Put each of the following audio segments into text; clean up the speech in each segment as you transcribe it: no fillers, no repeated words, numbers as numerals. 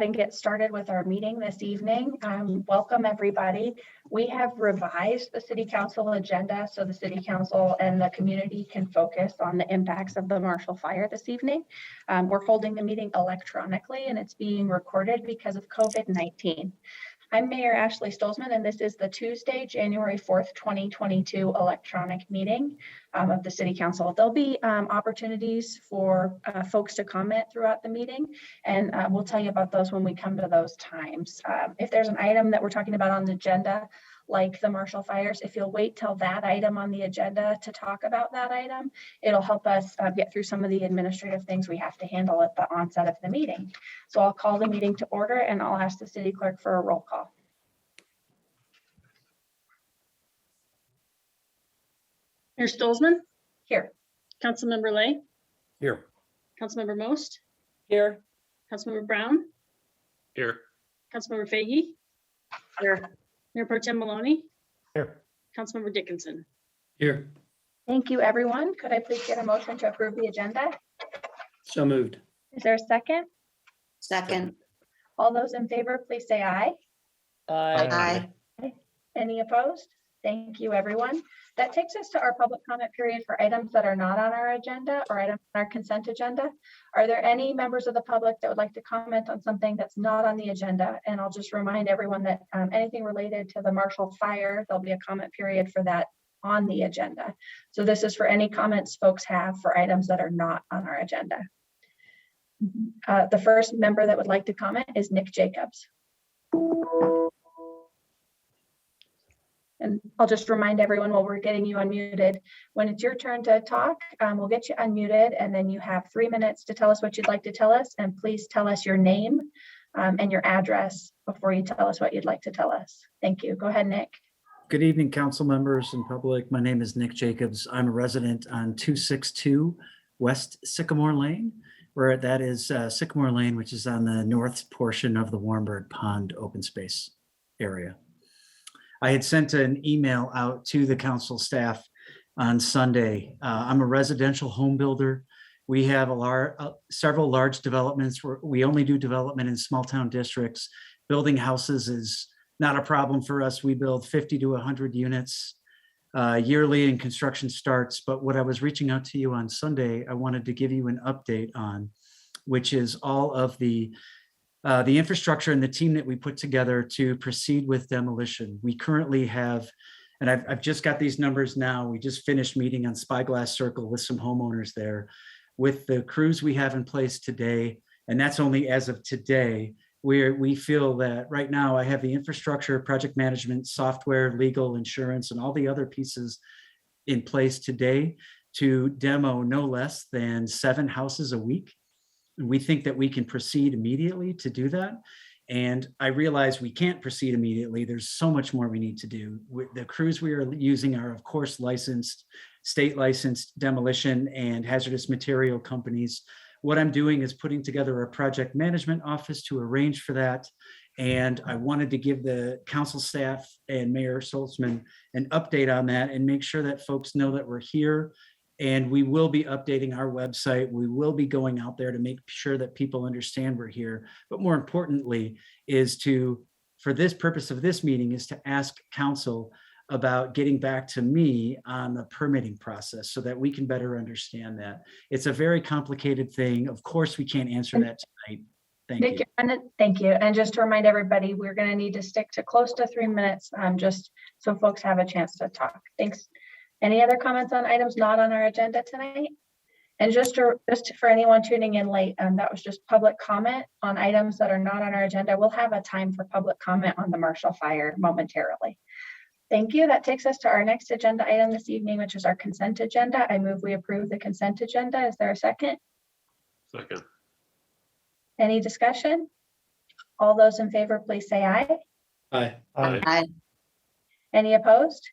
and get started with our meeting this evening. Welcome everybody. We have revised the City Council agenda so the City Council and the community can focus on the impacts of the Marshall Fire this evening. We're holding the meeting electronically and it's being recorded because of COVID-19. I'm Mayor Ashley Stolzman, and this is the Tuesday, January 4th, 2022 electronic meeting of the City Council. There'll be opportunities for folks to comment throughout the meeting, and we'll tell you about those when we come to those times. If there's an item that we're talking about on the agenda, like the Marshall fires, if you'll wait till that item on the agenda to talk about that item, it'll help us get through some of the administrative things we have to handle at the onset of the meeting. So I'll call the meeting to order and I'll ask the city clerk for a roll call. Mayor Stolzman? Here. Councilmember Lay? Here. Councilmember Most? Here. Councilmember Brown? Here. Councilmember Fahey? Here. Mayor Pro Tem Maloney? Here. Councilmember Dickinson? Here. Thank you, everyone. Could I please get a motion to approve the agenda? So moved. Is there a second? Second. All those in favor, please say aye. Aye. Any opposed? Thank you, everyone. That takes us to our public comment period for items that are not on our agenda or items on our consent agenda. Are there any members of the public that would like to comment on something that's not on the agenda? And I'll just remind everyone that anything related to the Marshall fire, there'll be a comment period for that on the agenda. So this is for any comments folks have for items that are not on our agenda. The first member that would like to comment is Nick Jacobs. And I'll just remind everyone while we're getting you unmuted, when it's your turn to talk, we'll get you unmuted and then you have 3 minutes to tell us what you'd like to tell us. And please tell us your name and your address before you tell us what you'd like to tell us. Thank you. Go ahead, Nick. Good evening, council members and public. My name is Nick Jacobs. I'm a resident on 262 West Sycamore Lane, where that is Sycamore Lane, which is on the north portion of the Warmberg Pond open space area. I had sent an email out to the council staff on Sunday. I'm a residential home builder. We have several large developments where we only do development in small town districts. Building houses is not a problem for us. We build 50 to 100 units yearly and construction starts. But what I was reaching out to you on Sunday, I wanted to give you an update on, which is all of the infrastructure and the team that we put together to proceed with demolition. We currently have, and I've just got these numbers now. We just finished meeting on Spyglass Circle with some homeowners there. With the crews we have in place today, and that's only as of today, we feel that right now I have the infrastructure, project management, software, legal, insurance, and all the other pieces in place today to demo no less than 7 houses a week. And we think that we can proceed immediately to do that. And I realize we can't proceed immediately. There's so much more we need to do. The crews we are using are, of course, licensed, state licensed demolition and hazardous material companies. What I'm doing is putting together a project management office to arrange for that. And I wanted to give the council staff and Mayor Stolzman an update on that and make sure that folks know that we're here. And we will be updating our website. We will be going out there to make sure that people understand we're here. But more importantly is for this purpose of this meeting, is to ask council about getting back to me on the permitting process so that we can better understand that. It's a very complicated thing. Of course, we can't answer that tonight. Thank you. Thank you. And just to remind everybody, we're going to need to stick to close to 3 minutes, just so folks have a chance to talk. Thanks. Any other comments on items not on our agenda tonight? And just for anyone tuning in late, that was just public comment on items that are not on our agenda. We'll have a time for public comment on the Marshall fire momentarily. Thank you. That takes us to our next agenda item this evening, which is our consent agenda. I move we approve the consent agenda. Is there a second? Second. Any discussion? All those in favor, please say aye. Aye. Aye. Any opposed?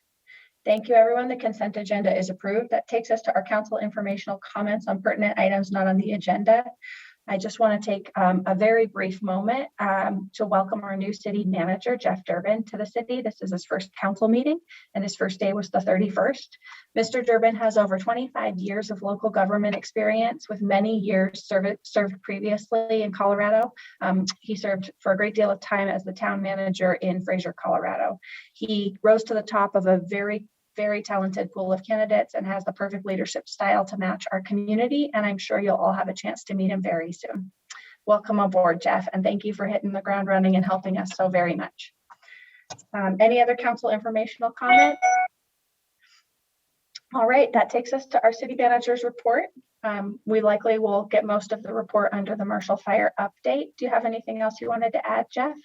Thank you, everyone. The consent agenda is approved. That takes us to our council informational comments on pertinent items not on the agenda. I just want to take a very brief moment to welcome our new city manager, Jeff Durbin, to the city. This is his first council meeting, and his first day was the 31st. Mr. Durbin has over 25 years of local government experience, with many years served previously in Colorado. He served for a great deal of time as the town manager in Fraser, Colorado. He rose to the top of a very talented pool of candidates and has the perfect leadership style to match our community. And I'm sure you'll all have a chance to meet him very soon. Welcome aboard, Jeff, and thank you for hitting the ground running and helping us so very much. Any other council informational comments? All right, that takes us to our city manager's report. We likely will get most of the report under the Marshall Fire update. Do you have anything else you wanted to add, Jeff?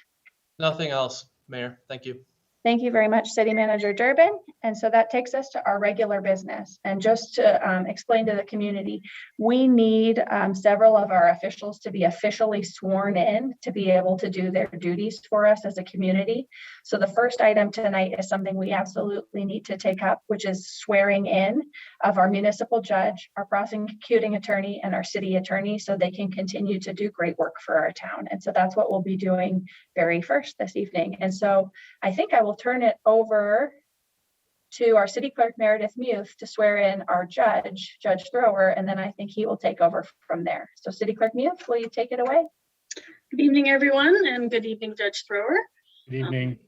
Nothing else, Mayor. Thank you. Thank you very much, City Manager Durbin. And so that takes us to our regular business. And just to explain to the community, we need several of our officials to be officially sworn in to be able to do their duties for us as a community. So the first item tonight is something we absolutely need to take up, which is swearing in of our municipal judge, our prosecuting attorney, and our city attorney, so they can continue to do great work for our town. And so that's what we'll be doing very first this evening. And so I think I will turn it over to our city clerk, Meredith Muth, to swear in our judge, Judge Thrower, and then I think he will take over from there. So City Clerk Muth, will you take it away? Good evening, everyone, and good evening, Judge Thrower. Good evening.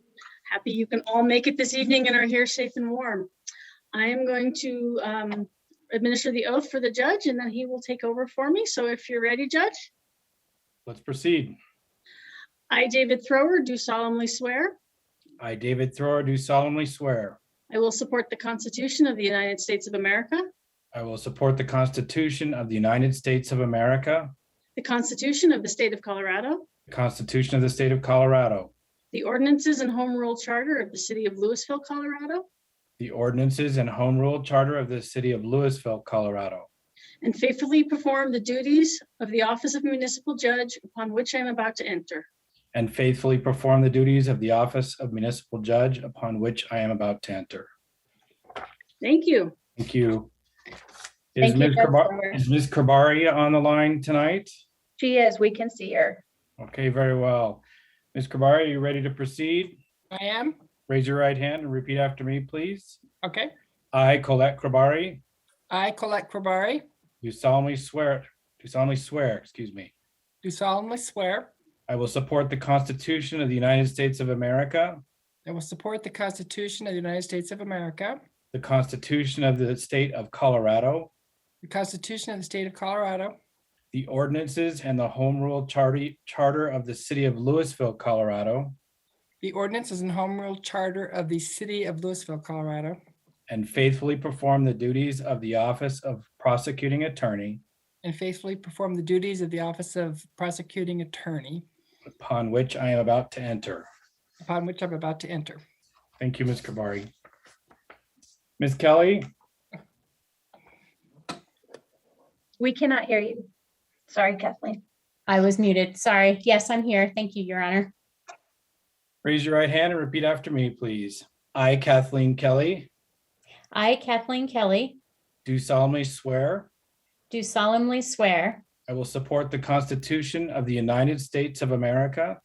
Happy you can all make it this evening and are here safe and warm. I am going to administer the oath for the judge, and then he will take over for me. So if you're ready, Judge. Let's proceed. I, David Thrower, do solemnly swear I, David Thrower, do solemnly swear. I will support the Constitution of the United States of America, I will support the Constitution of the United States of America, the Constitution of the State of Colorado, the Constitution of the State of Colorado, the ordinances and home rule charter of the City of Louisville, Colorado, the ordinances and home rule charter of the City of Louisville, Colorado, and faithfully perform the duties of the office of municipal judge upon which I am about to enter. and faithfully perform the duties of the office of municipal judge upon which I am about to enter. Thank you. Thank you. Thank you, Judge Thrower. Is Ms. Krabari on the line tonight? She is, we can see her. Okay, very well. Ms. Krabari, are you ready to proceed? I am. Raise your right hand and repeat after me, please. Okay. I, Colette Krabari, I, Colette Krabari, do solemnly swear, do solemnly swear I will support the Constitution of the United States of America, I will support the Constitution of the United States of America, the Constitution of the State of Colorado, the Constitution of the State of Colorado, the ordinances and the Home Rule Charter of the City of Louisville, Colorado, the ordinances and home rule charter of the City of Louisville, Colorado, and faithfully perform the duties of the office of prosecuting attorney and faithfully perform the duties of the office of prosecuting attorney upon which I am about to enter. upon which I'm about to enter. Thank you, Ms. Krabari. Ms. Kelly, We cannot hear you. Sorry, Kathleen. I was muted. Sorry. Yes, I'm here. Thank you, Your Honor. raise your right hand and repeat after me, please. I, Kathleen Kelly, I, Kathleen Kelly, do solemnly swear do solemnly swear I will support the Constitution of the United States of America,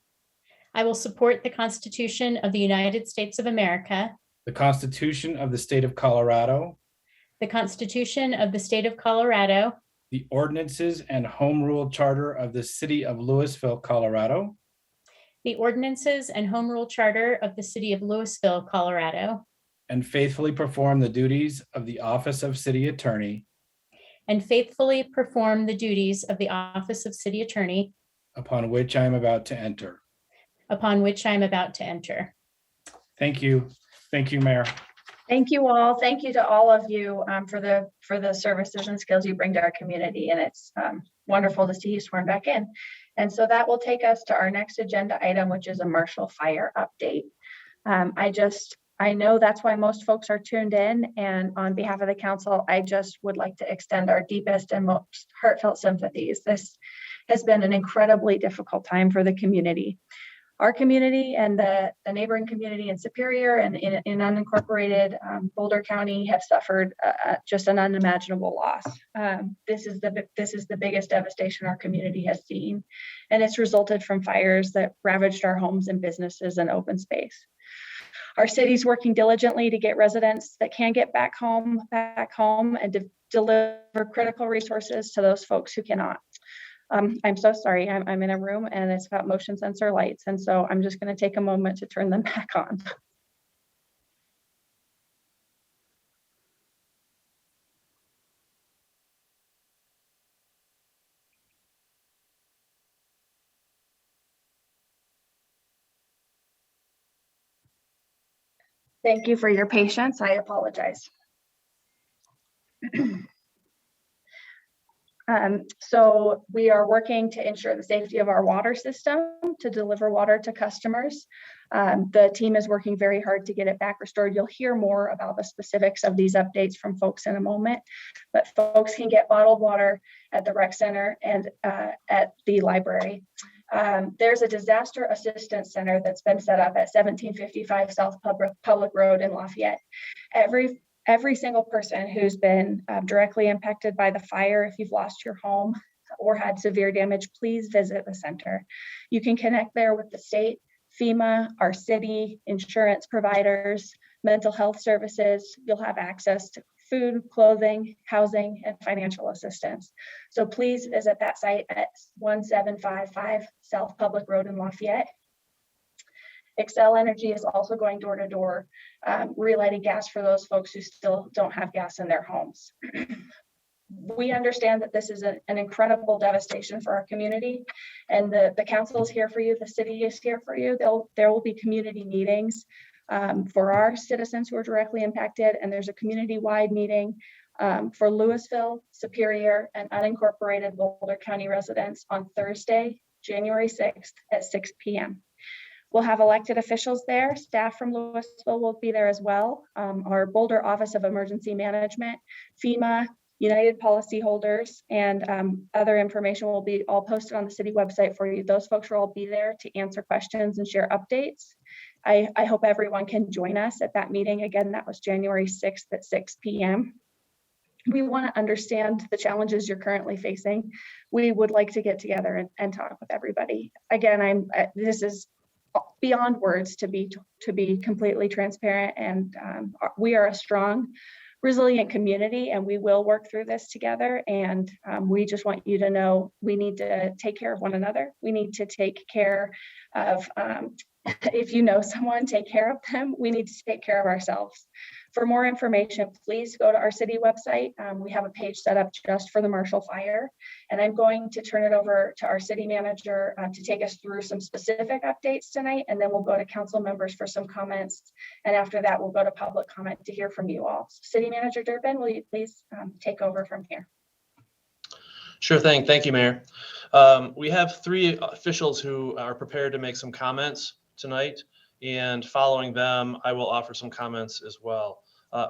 I will support the Constitution of the United States of America, the Constitution of the State of Colorado, the Constitution of the State of Colorado, the ordinances and home rule charter of the City of Louisville, Colorado, the ordinances and home rule charter of the City of Louisville, Colorado, and faithfully perform the duties of the office of City Attorney and faithfully perform the duties of the office of City Attorney upon which I am about to enter. upon which I am about to enter. Thank you. Thank you, Mayor. Thank you all. Thank you to all of you for the services and skills you bring to our community. And it's wonderful to see you sworn back in. And so that will take us to our next agenda item, which is a Marshall Fire update. I know that's why most folks are tuned in. And on behalf of the council, I just would like to extend our deepest and most heartfelt sympathies. This has been an incredibly difficult time for the community. Our community and the neighboring community in Superior and in unincorporated Boulder County have suffered just an unimaginable loss. This is the biggest devastation our community has seen, and it's resulted from fires that ravaged our homes and businesses and open space. Our city's working diligently to get residents that can get back home, and to deliver critical resources to those folks who cannot. I'm so sorry, I'm in a room and it's got motion sensor lights. And so I'm just going to take a moment to turn them back on. Thank you for your patience. I apologize. So we are working to ensure the safety of our water system to deliver water to customers. The team is working very hard to get it back restored. You'll hear more about the specifics of these updates from folks in a moment, but folks can get bottled water at the rec center and at the library. There's a disaster assistance center that's been set up at 1755 South Public Road in Lafayette. Every single person who's been directly impacted by the fire, if you've lost your home or had severe damage, please visit the center. You can connect there with the state, FEMA, our city, insurance providers, mental health services. You'll have access to food, clothing, housing, and financial assistance. So please visit that site at 1755 South Public Road in Lafayette. Xcel Energy is also going door to door, relighting gas for those folks who still don't have gas in their homes. We understand that this is an incredible devastation for our community, and the council is here for you, the city is here for you. There will be community meetings for our citizens who are directly impacted, and there's a community-wide meeting for Louisville, Superior, and unincorporated Boulder County residents on Thursday, January 6th at 6 p.m. We'll have elected officials there. Staff from Louisville will be there as well. Our Boulder Office of Emergency Management, FEMA, United policyholders, and other information will be all posted on the city website for you. Those folks will all be there to answer questions and share updates. I hope everyone can join us at that meeting. Again, that was January 6th at 6 p.m. We want to understand the challenges you're currently facing. We would like to get together and talk with everybody. Again, this is beyond words to be completely transparent, and we are a strong, resilient community, and we will work through this together. And we just want you to know we need to take care of one another. We need to take care of, if you know someone, take care of them. We need to take care of ourselves. For more information, please go to our city website. We have a page set up just for the Marshall Fire. And I'm going to turn it over to our city manager to take us through some specific updates tonight. And then we'll go to council members for some comments. And after that, we'll go to public comment to hear from you all. City Manager Durbin, will you please take over from here? Sure thing. Thank you, Mayor. We have three officials who are prepared to make some comments tonight, and following them, I will offer some comments as well.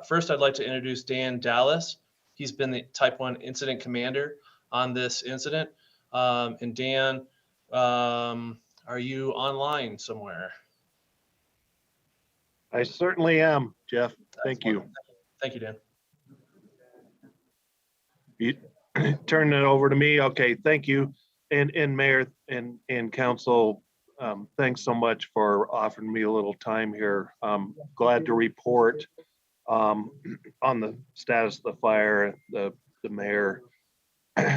First, I'd like to introduce Dan Dallas. He's been the Type 1 Incident Commander on this incident. And Dan, are you online somewhere? I certainly am, Jeff. Thank you. Thank you, Dan. You turn it over to me. Okay, thank you. And Mayor and Council, thanks so much for offering me a little time here. Glad to report on the status of the fire. The mayor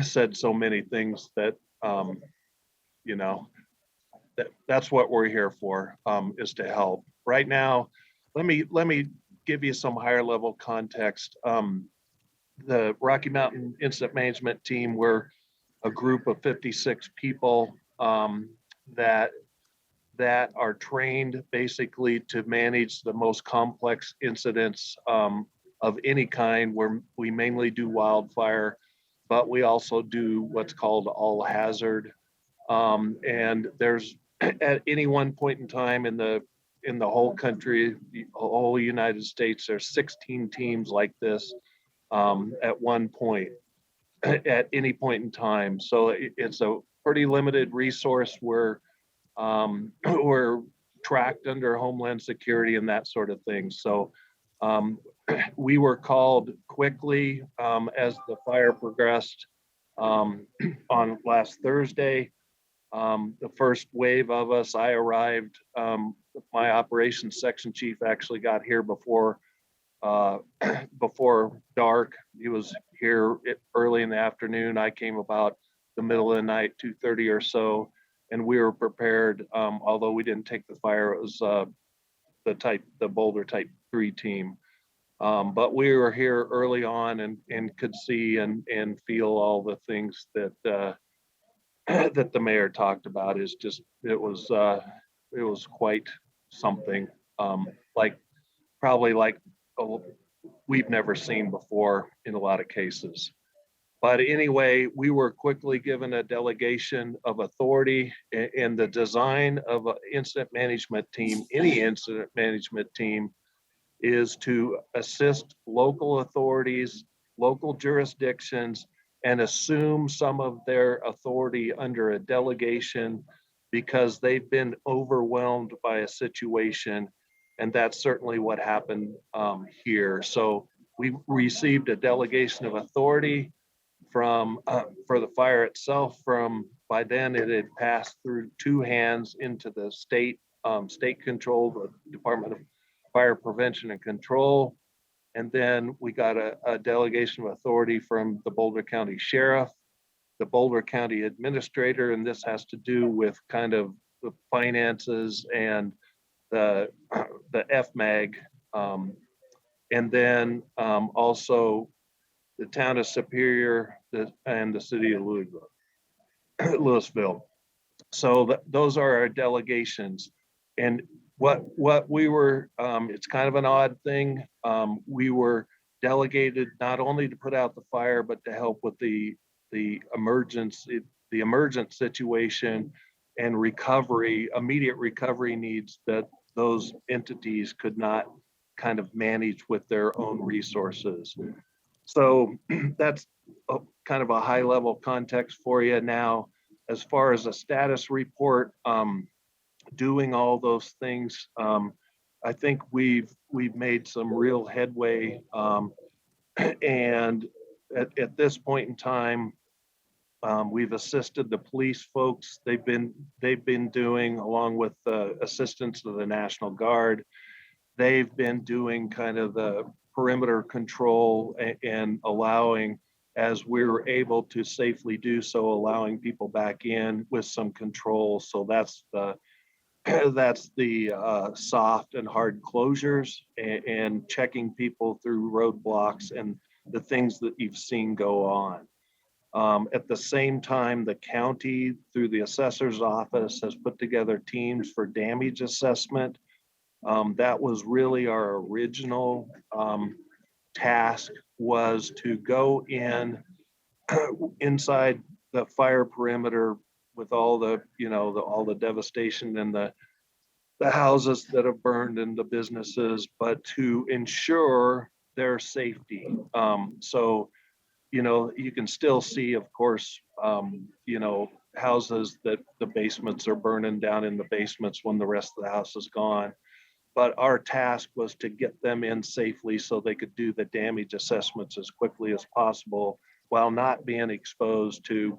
said so many things that, you know, that's what we're here for, is to help. Right now, let me give you some higher level context. The Rocky Mountain Incident Management Team, we're a group of 56 people that are trained basically to manage the most complex incidents of any kind, where we mainly do wildfire, but we also do what's called all hazard. And there's, at any one point in time in the whole country, the whole United States, there's 16 teams like this at one point, at any point in time. So it's a pretty limited resource. We're were tracked under Homeland Security and that sort of thing. So we were called quickly as the fire progressed on last Thursday. The first wave of us, I arrived, my operations section chief actually got here before dark. He was here early in the afternoon. I came about the middle of the night, 2:30 or so, and we were prepared. Although we didn't take the fire, it was the Boulder Type 3 team. But we were here early on and could see and feel all the things that that the mayor talked about. Is just it was quite something, probably like we've never seen before in a lot of cases. But anyway, we were quickly given a delegation of authority, and the design of an incident management team, any incident management team, is to assist local authorities, local jurisdictions, and assume some of their authority under a delegation because they've been overwhelmed by a situation. And that's certainly what happened here. So we received a delegation of authority from for the fire itself. By then it had passed through two hands into the state control, the Department of Fire Prevention and Control. And then we got a delegation of authority from the Boulder County Sheriff, the Boulder County Administrator, and this has to do with kind of the finances and the FMAG, and then also the town of Superior and the city of Louisville. So those are our delegations. And what we were, it's kind of an odd thing. We were delegated not only to put out the fire, but to help with the emergent situation and recovery, immediate recovery needs that those entities could not kind of manage with their own resources. So that's kind of a high level context for you. Now, as far as a status report, doing all those things, I think we've made some real headway. And at this point in time, we've assisted the police folks. They've been doing, along with the assistance of the National Guard, they've been doing kind of the perimeter control and allowing, as we were able to safely do so, allowing people back in with some control. So that's the soft and hard closures and checking people through roadblocks and the things that you've seen go on. At the same time, the county, through the assessor's office, has put together teams for damage assessment. That was really our original task, was to go inside the fire perimeter with all the, all the devastation and the houses that have burned and the businesses, but to ensure their safety. So, you can still see, of course, houses that the basements are burning down in the basements when the rest of the house is gone. But our task was to get them in safely so they could do the damage assessments as quickly as possible while not being exposed to,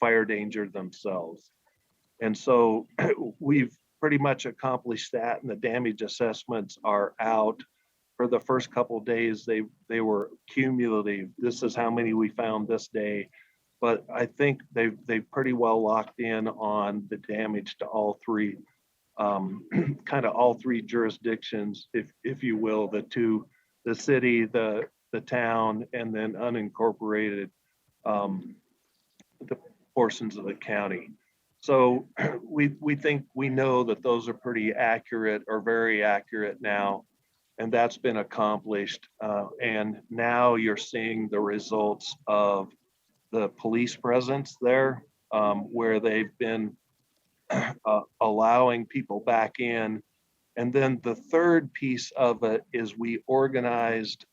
fire danger themselves. And so we've pretty much accomplished that, and the damage assessments are out. For the first couple of days, they were cumulative. This is how many we found this day. But I think they've pretty well locked in on the damage to all three, kind of all three jurisdictions, if you will, the city, the town, and then unincorporated, the portions of the county. So we think, we know that those are pretty accurate, or very accurate now, and that's been accomplished. And now you're seeing the results of the police presence there, where they've been allowing people back in. And then the third piece of it is we organized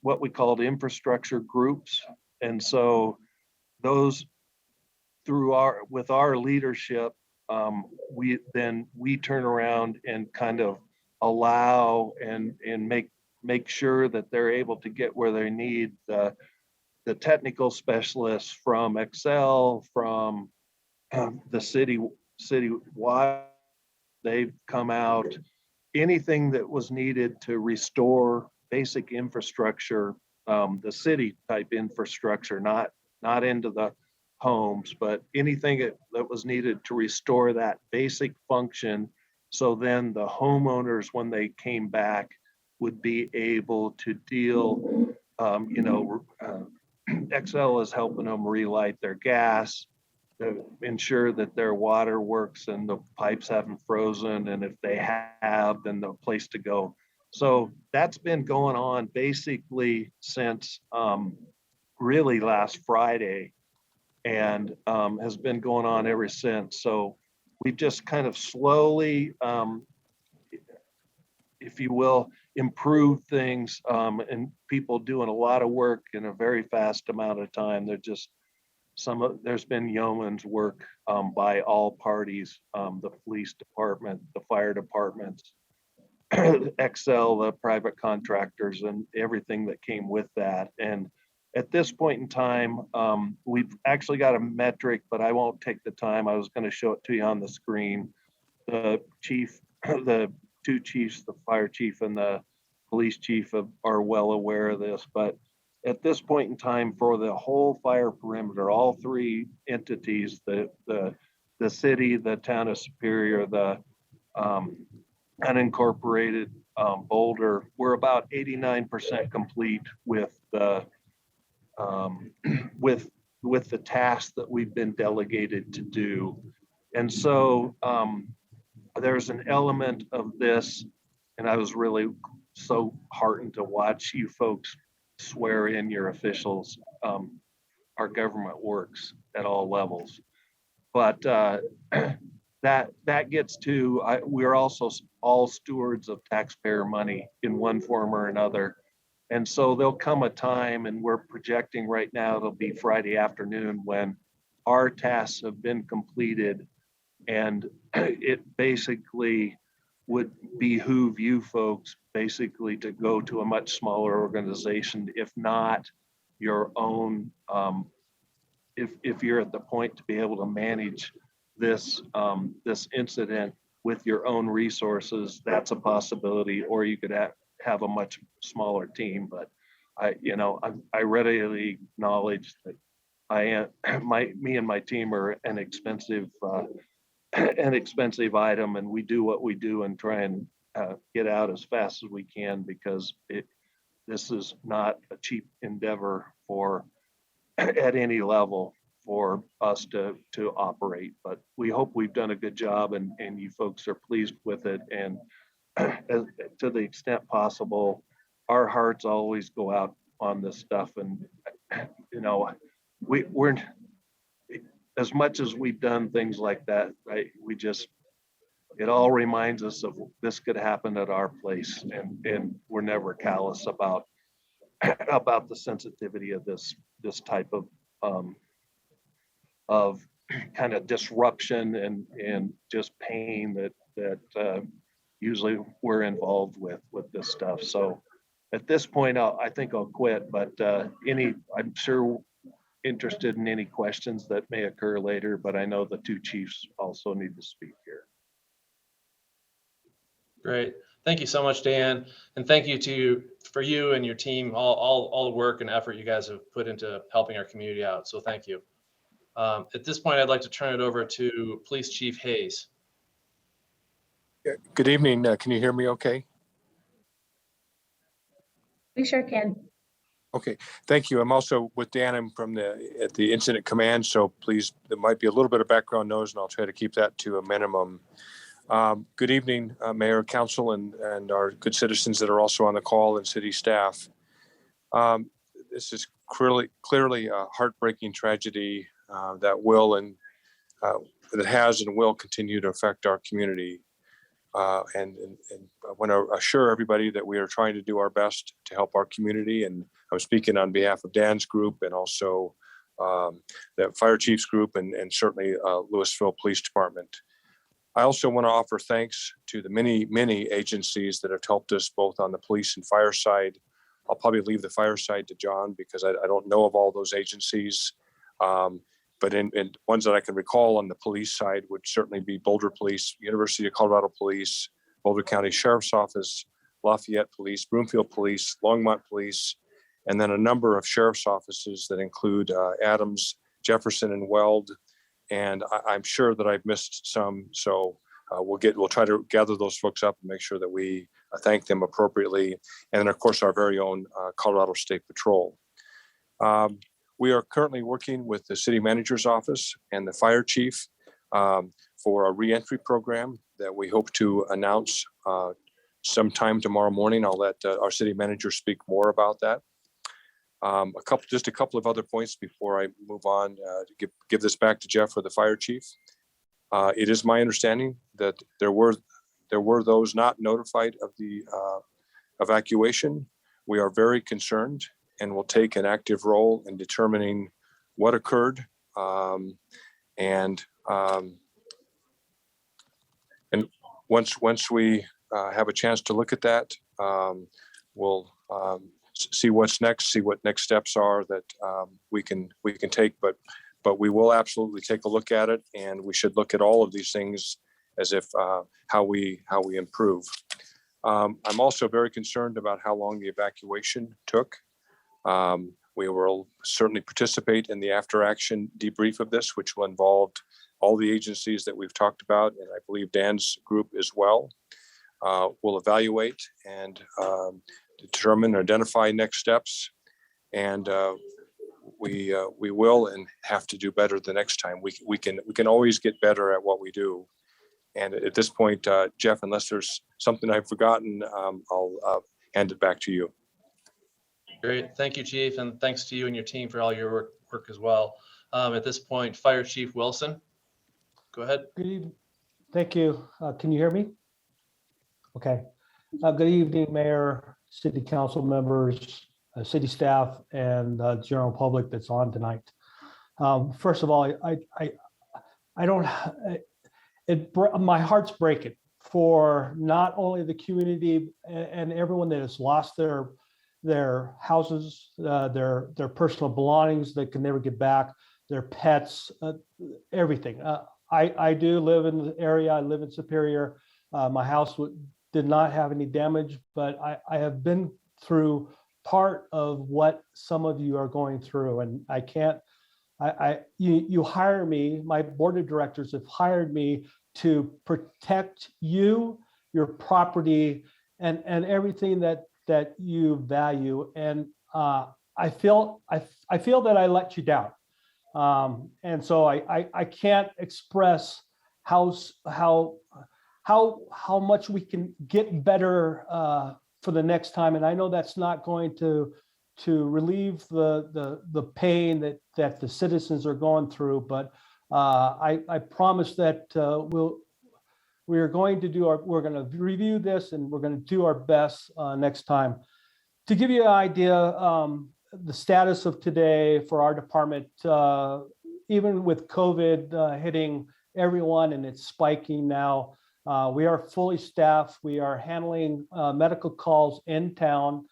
what we called infrastructure groups. And so those with our leadership, we turn around and kind of allow and make sure that they're able to get where they need the technical specialists from Excel, from the citywide. They've come out, anything that was needed to restore basic infrastructure, the city type infrastructure, not into the homes, but anything that was needed to restore that basic function. So then the homeowners, when they came back, would be able to deal, Excel is helping them relight their gas, to ensure that their water works and the pipes haven't frozen. And if they have, then the place to go. So that's been going on basically since really last Friday, and has been going on ever since. So we've just kind of slowly, if you will, improve things, and people doing a lot of work in a very fast amount of time. There's been yeoman's work by all parties, the police department, the fire departments, Excel, the private contractors, and everything that came with that. And at this point in time, we've actually got a metric, but I won't take the time. I was going to show it to you on the screen. The chief, the two chiefs, the fire chief and the police chief are well aware of this, but at this point in time, for the whole fire perimeter, all three entities, the city, the town of Superior, the unincorporated Boulder, we're about 89% complete with the with the tasks that we've been delegated to do. And so there's an element of this, and I was really so heartened to watch you folks swear in your officials. Our government works at all levels, but that gets to, we're also all stewards of taxpayer money in one form or another. And so there'll come a time, and we're projecting right now, it'll be Friday afternoon, when our tasks have been completed, and it basically would behoove you folks basically to go to a much smaller organization, if not your own, if you're at the point to be able to manage this incident with your own resources, that's a possibility, or you could have a much smaller team. But I readily acknowledge that me and my team are an expensive item, and we do what we do and try and get out as fast as we can, because this is not a cheap endeavor at any level for us to operate. But we hope we've done a good job, and you folks are pleased with it. And to the extent possible, our hearts always go out on this stuff. And we're, as much as we've done things like that, right? It all reminds us of this could happen at our place, and we're never callous about the sensitivity of this type of kind of disruption and just pain that usually we're involved with this stuff. So at this point, I think I'll quit, but I'm sure interested in any questions that may occur later, but I know the two chiefs also need to speak here. Great. Thank you so much, Dan. And thank you for you and your team, all the work and effort you guys have put into helping our community out. So thank you. At this point, I'd like to turn it over to Police Chief Hayes. Good evening. Can you hear me okay? We sure can. Okay, thank you. I'm also with Dan. I'm at the incident command, so please, there might be a little bit of background noise, and I'll try to keep that to a minimum. Good evening, Mayor, Council, and our good citizens that are also on the call, and city staff. This is clearly a heartbreaking tragedy that that has and will continue to affect our community. And I want to assure everybody that we are trying to do our best to help our community. And I'm speaking on behalf of Dan's group and also the Fire Chiefs Group, and certainly Louisville Police Department. I also want to offer thanks to the many agencies that have helped us both on the police and fire side. I'll probably leave the fire side to John because I don't know of all those agencies. But in ones that I can recall on the police side would certainly be Boulder Police, University of Colorado Police, Boulder County Sheriff's Office, Lafayette Police, Broomfield Police, Longmont Police, and then a number of sheriff's offices that include Adams, Jefferson, and Weld. And I'm sure that I've missed some. So we'll try to gather those folks up and make sure that we thank them appropriately. And then of course, our very own Colorado State Patrol. We are currently working with the city manager's office and the fire chief for a reentry program that we hope to announce sometime tomorrow morning. I'll let our city manager speak more about that. Just a couple of other points before I move on to give this back to Jeff for the fire chief. It is my understanding that there were those not notified of the evacuation. We are very concerned and will take an active role in determining what occurred. And once we have a chance to look at that, we'll see what's next, see what next steps are that we can take. But we will absolutely take a look at it, and we should look at all of these things as if how we improve. I'm also very concerned about how long the evacuation took. We will certainly participate in the after action debrief of this, which will involve all the agencies that we've talked about, and I believe Dan's group as well. We'll evaluate and determine or identify next steps, and we will and have to do better the next time. We can always get better at what we do. And at this point, Jeff, unless there's something I've forgotten, I'll hand it back to you. Great. Thank you, Chief. And thanks to you and your team for all your work as well. At this point, Fire Chief Wilson, go ahead. Good evening. Thank you. Can you hear me? Okay. Good evening, Mayor, City Council members, city staff, and general public that's on tonight. First of all, my heart's breaking for not only the community and everyone that has lost their houses, their personal belongings that can never get back, their pets, everything. I do live in the area. I live in Superior. My house did not have any damage, but I have been through part of what some of you are going through, and I can't. You hire me. My board of directors have hired me to protect you, your property, and everything that you value. And I feel that I let you down. And so I can't express how much we can get better for the next time. And I know that's not going to relieve the pain that the citizens are going through, but I promise that we're going to review this, and we're going to do our best next time. To give you an idea, the status of today for our department, even with COVID hitting everyone and it's spiking now, we are fully staffed. We are handling medical calls in town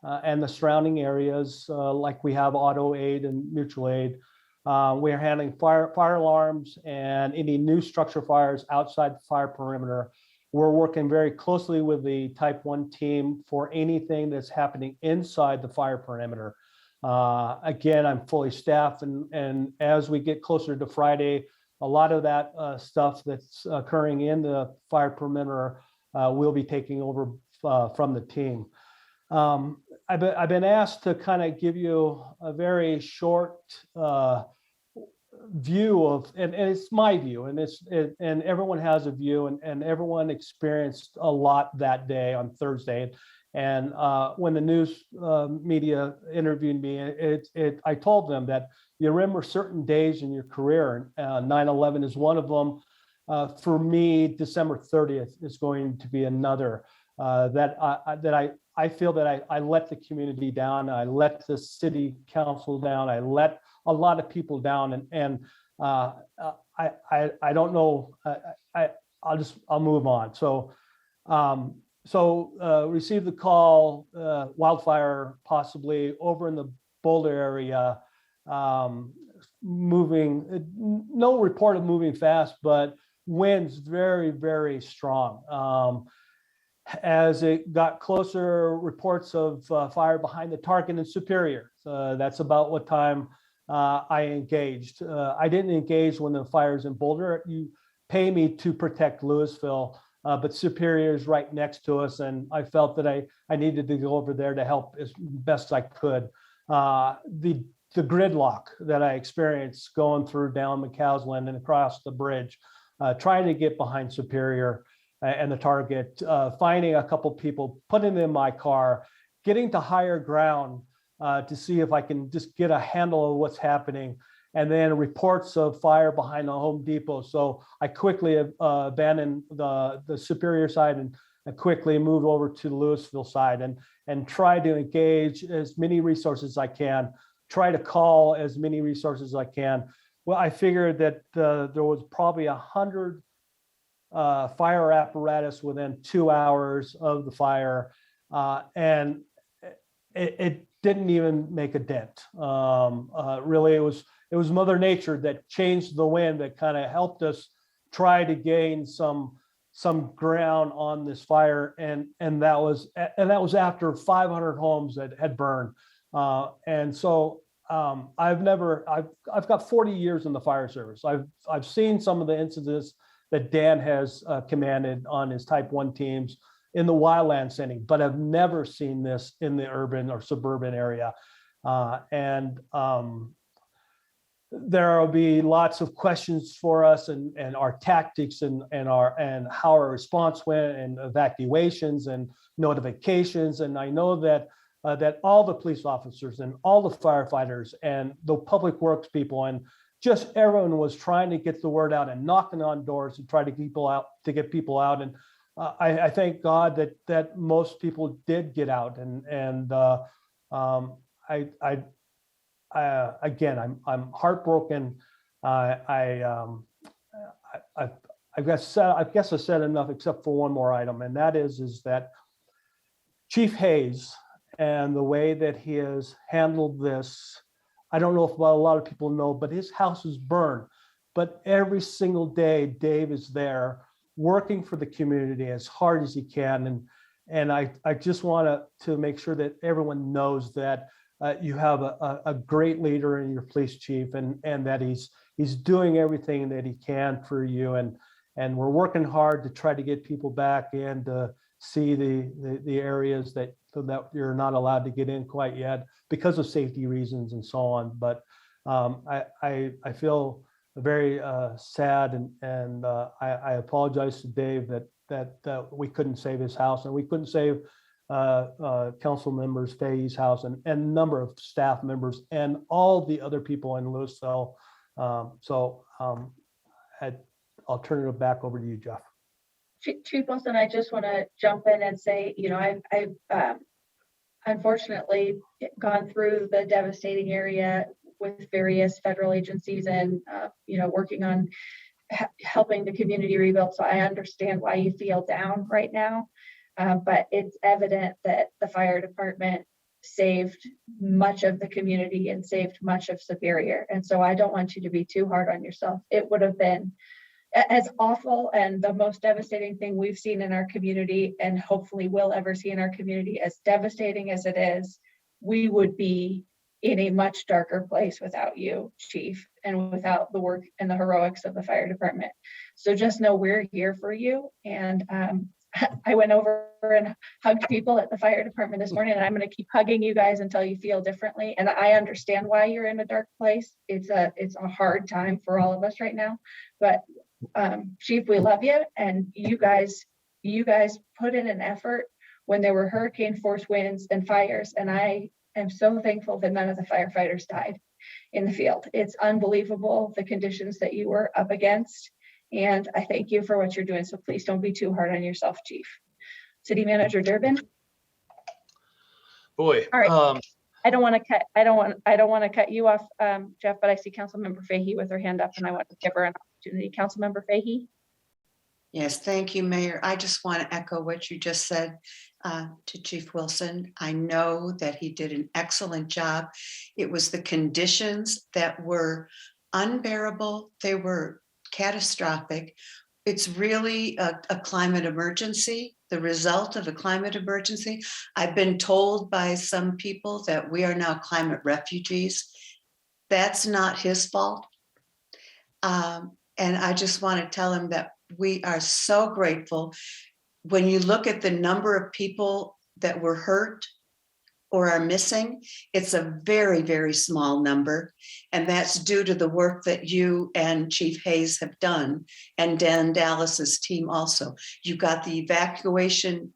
and the surrounding areas, like we have auto aid and mutual aid. We are handling fire alarms and any new structure fires outside the fire perimeter. We're working very closely with the Type 1 team for anything that's happening inside the fire perimeter. Again, I'm fully staffed, and as we get closer to Friday, a lot of that stuff that's occurring in the fire perimeter will be taking over from the team. I've been asked to kind of give you a very short view of, and it's my view, and everyone has a view, and everyone experienced a lot that day on Thursday. And when the news media interviewed me, I told them that you remember certain days in your career, and 9/11 is one of them. For me, December 30th is going to be another. I feel that I let the community down. I let the city council down. I let a lot of people down, and I don't know. I'll move on. So received the call, wildfire possibly over in the Boulder area, moving, no report of moving fast, but winds very, very strong. As it got closer, reports of fire behind the Target in Superior. That's about what time I engaged. I didn't engage when the fire's in Boulder. You pay me to protect Louisville, but Superior is right next to us, and I felt that I needed to go over there to help as best I could. The gridlock that I experienced going through down McCausland and across the bridge, trying to get behind Superior and the Target, finding a couple people, putting them in my car, getting to higher ground to see if I can just get a handle of what's happening. And then reports of fire behind the Home Depot. So I quickly abandoned the Superior side and quickly moved over to the Louisville side and tried to engage as many resources as I can, try to call as many resources as I can. Well, I figured that there was probably 100 fire apparatus within 2 hours of the fire, and it didn't even make a dent. Really, it was Mother Nature that changed the wind that kind of helped us try to gain some ground on this fire, and that was after 500 homes that had burned. And so I've got 40 years in the fire service. I've seen some of the incidents that Dan has commanded on his Type 1 teams in the wildland setting, but I've never seen this in the urban or suburban area. There will be lots of questions for us and our tactics and how our response went, and evacuations and notifications. And I know that all the police officers and all the firefighters and the public works people and just everyone was trying to get the word out and knocking on doors to try to get people out. And I thank God that most people did get out. Again, I'm heartbroken. I guess I said enough except for one more item, and that is that Chief Hayes and the way that he has handled this. I don't know if a lot of people know, but his house is burned. But every single day, Dave is there working for the community as hard as he can. And I just want to make sure that everyone knows that you have a great leader in your police chief, and that he's doing everything that he can for you. And we're working hard to try to get people back in to see the areas that you're not allowed to get in quite yet because of safety reasons and so on. But I feel very sad, and I apologize to Dave that we couldn't save his house, and we couldn't save council members Fay's house and a number of staff members and all the other people in Louisville. I'll turn it back over to you, Jeff. Chief Wilson, I just want to jump in and say, I've unfortunately gone through the devastating area with various federal agencies and, working on helping the community rebuild. So I understand why you feel down right now. But it's evident that the fire department saved much of the community and saved much of Superior. And so I don't want you to be too hard on yourself. It would have been as awful and the most devastating thing we've seen in our community, and hopefully will ever see in our community, as devastating as it is, we would be in a much darker place without you, Chief, and without the work and the heroics of the fire department. So just know we're here for you. And I went over and hugged people at the fire department this morning, and I'm going to keep hugging you guys until you feel differently. And I understand why you're in a dark place. It's a hard time for all of us right now, but Chief, we love you. And you guys put in an effort when there were hurricane force winds and fires. And I am so thankful that none of the firefighters died in the field. It's unbelievable the conditions that you were up against. And I thank you for what you're doing. So please don't be too hard on yourself, Chief. City Manager Durbin. Boy, All right. I don't want to cut you off, Jeff, but I see Councilmember Fahey with her hand up and I want to give her an opportunity. Councilmember Fahey? Yes, thank you, Mayor. I just want to echo what you just said to Chief Wilson. I know that he did an excellent job. It was the conditions that were unbearable. They were catastrophic. It's really a climate emergency, the result of a climate emergency. I've been told by some people that we are now climate refugees. That's not his fault. And I just want to tell him that we are so grateful. When you look at the number of people that were hurt or are missing, it's a very, very small number. And that's due to the work that you and Chief Hayes have done, and Dan Dallas's team also. You got the evacuation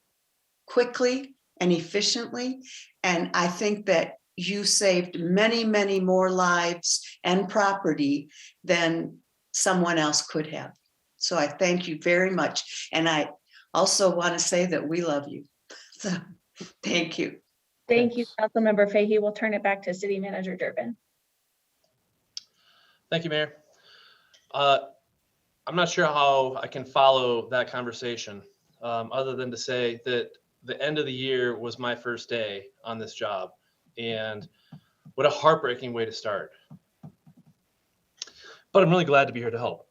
quickly and efficiently. And I think that you saved many, many more lives and property than someone else could have. So I thank you very much. And I also want to say that we love you. So thank you. Thank you, Councilmember Fahey. We'll turn it back to City Manager Durbin. Thank you, Mayor. I'm not sure how I can follow that conversation, other than to say that the end of the year was my first day on this job, and what a heartbreaking way to start. But I'm really glad to be here to help.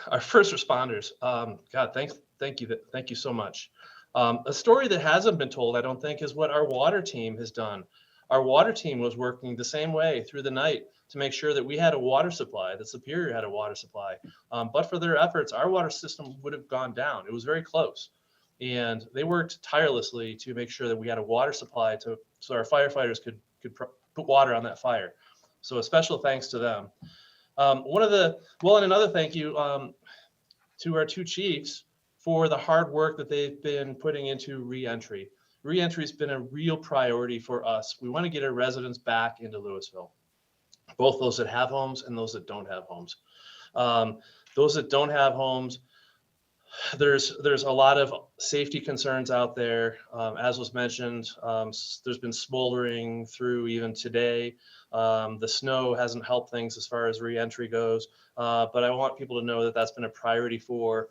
Our first responders, God, thank you so much. A story that hasn't been told, I don't think, is what our water team has done. Our water team was working the same way through the night to make sure that we had a water supply, that Superior had a water supply. But for their efforts, our water system would have gone down. It was very close. And they worked tirelessly to make sure that we had a water supply so our firefighters could put water on that fire. So a special thanks to them. And another thank you to our two chiefs for the hard work that they've been putting into reentry. Reentry has been a real priority for us. We want to get our residents back into Louisville, both those that have homes and those that don't have homes. Those that don't have homes, there's a lot of safety concerns out there. As was mentioned, there's been smoldering through even today. The snow hasn't helped things as far as reentry goes, but I want people to know that that's been a priority for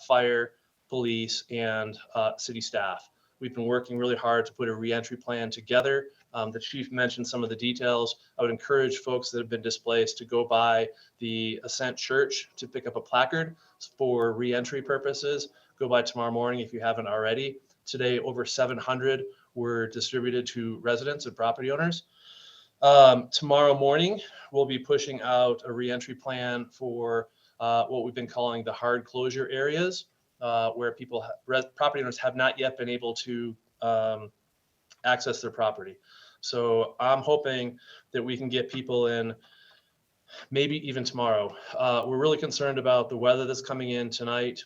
fire, police, and city staff. We've been working really hard to put a reentry plan together. The chief mentioned some of the details. I would encourage folks that have been displaced to go by the Ascent Church to pick up a placard for reentry purposes. Go by tomorrow morning if you haven't already. Today, over 700 were distributed to residents and property owners. Tomorrow morning, we'll be pushing out a reentry plan for what we've been calling the hard closure areas, where property owners have not yet been able to access their property. So I'm hoping that we can get people in maybe even tomorrow. We're really concerned about the weather that's coming in tonight,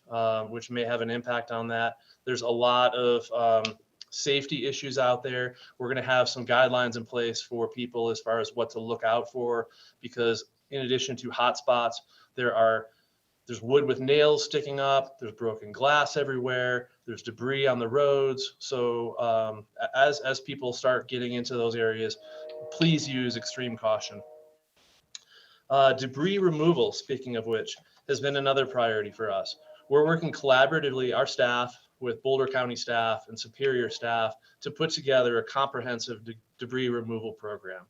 which may have an impact on that. There's a lot of safety issues out there. We're going to have some guidelines in place for people as far as what to look out for, because in addition to hot spots, there's wood with nails sticking up, there's broken glass everywhere, there's debris on the roads. So as people start getting into those areas, please use extreme caution. Debris removal, speaking of which, has been another priority for us. We're working collaboratively, our staff, with Boulder County staff and Superior staff, to put together a comprehensive debris removal program.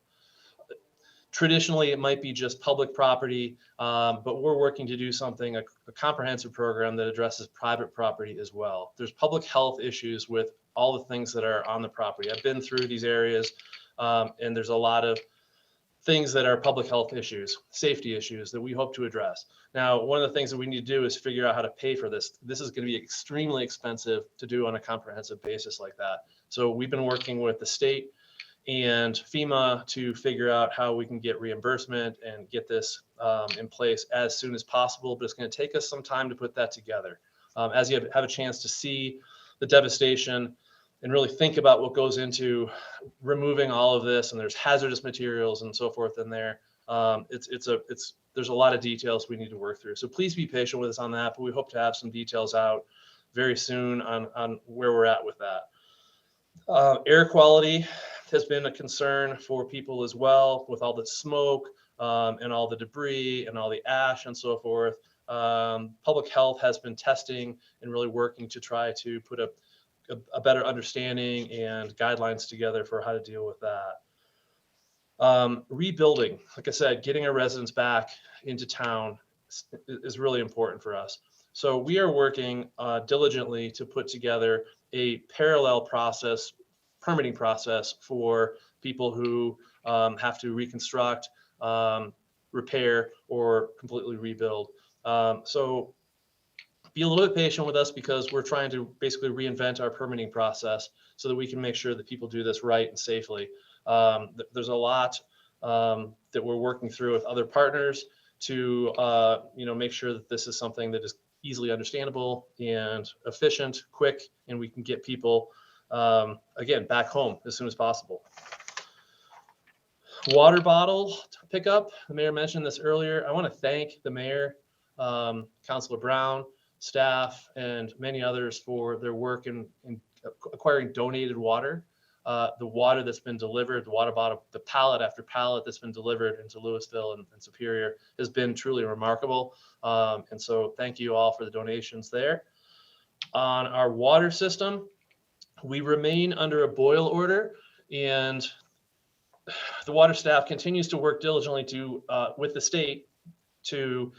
Traditionally, it might be just public property, but we're working to do something, a comprehensive program that addresses private property as well. There's public health issues with all the things that are on the property. I've been through these areas, and there's a lot of things that are public health issues, safety issues that we hope to address. Now, one of the things that we need to do is figure out how to pay for this. This is going to be extremely expensive to do on a comprehensive basis like that. So we've been working with the state and FEMA to figure out how we can get reimbursement and get this in place as soon as possible, but it's going to take us some time to put that together. As you have a chance to see the devastation and really think about what goes into removing all of this, and there's hazardous materials and so forth in there. There's a lot of details we need to work through. So please be patient with us on that, but we hope to have some details out very soon on where we're at with that. Air quality has been a concern for people as well, with all the smoke and all the debris and all the ash and so forth. Public health has been testing and really working to try to put a better understanding and guidelines together for how to deal with that. Rebuilding, like I said, getting our residents back into town is really important for us. So we are working diligently to put together a parallel process, permitting process for people who have to reconstruct, repair, or completely rebuild. So be a little bit patient with us, because we're trying to basically reinvent our permitting process so that we can make sure that people do this right and safely. There's a lot that we're working through with other partners to make sure that this is something that is easily understandable and efficient, quick, and we can get people again back home as soon as possible. Water bottle pickup. The mayor mentioned this earlier. I want to thank the mayor, Councilor Brown, staff, and many others for their work in acquiring donated water. The water that's been delivered, the water bottle, the pallet after pallet that's been delivered into Louisville and Superior has been truly remarkable. And so thank you all for the donations there. On our water system, we remain under a boil order, and the water staff continues to work diligently with the state to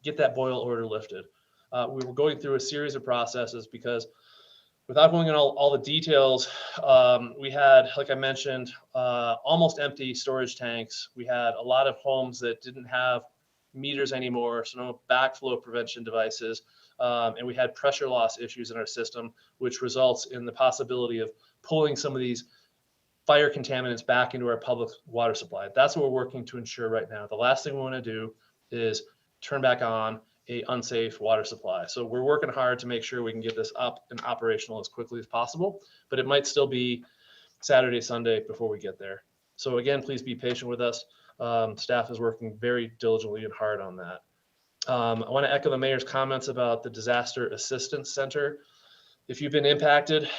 get that boil order lifted. We were going through a series of processes because, without going into all the details, we had, like I mentioned, almost empty storage tanks. We had a lot of homes that didn't have meters anymore, so no backflow prevention devices. And we had pressure loss issues in our system, which results in the possibility of pulling some of these fire contaminants back into our public water supply. That's what we're working to ensure right now. The last thing we want to do is turn back on a unsafe water supply. So we're working hard to make sure we can get this up and operational as quickly as possible, but it might still be Saturday, Sunday before we get there. So again, please be patient with us. Staff is working very diligently and hard on that. I want to echo the mayor's comments about the Disaster Assistance Center. If you've been impacted,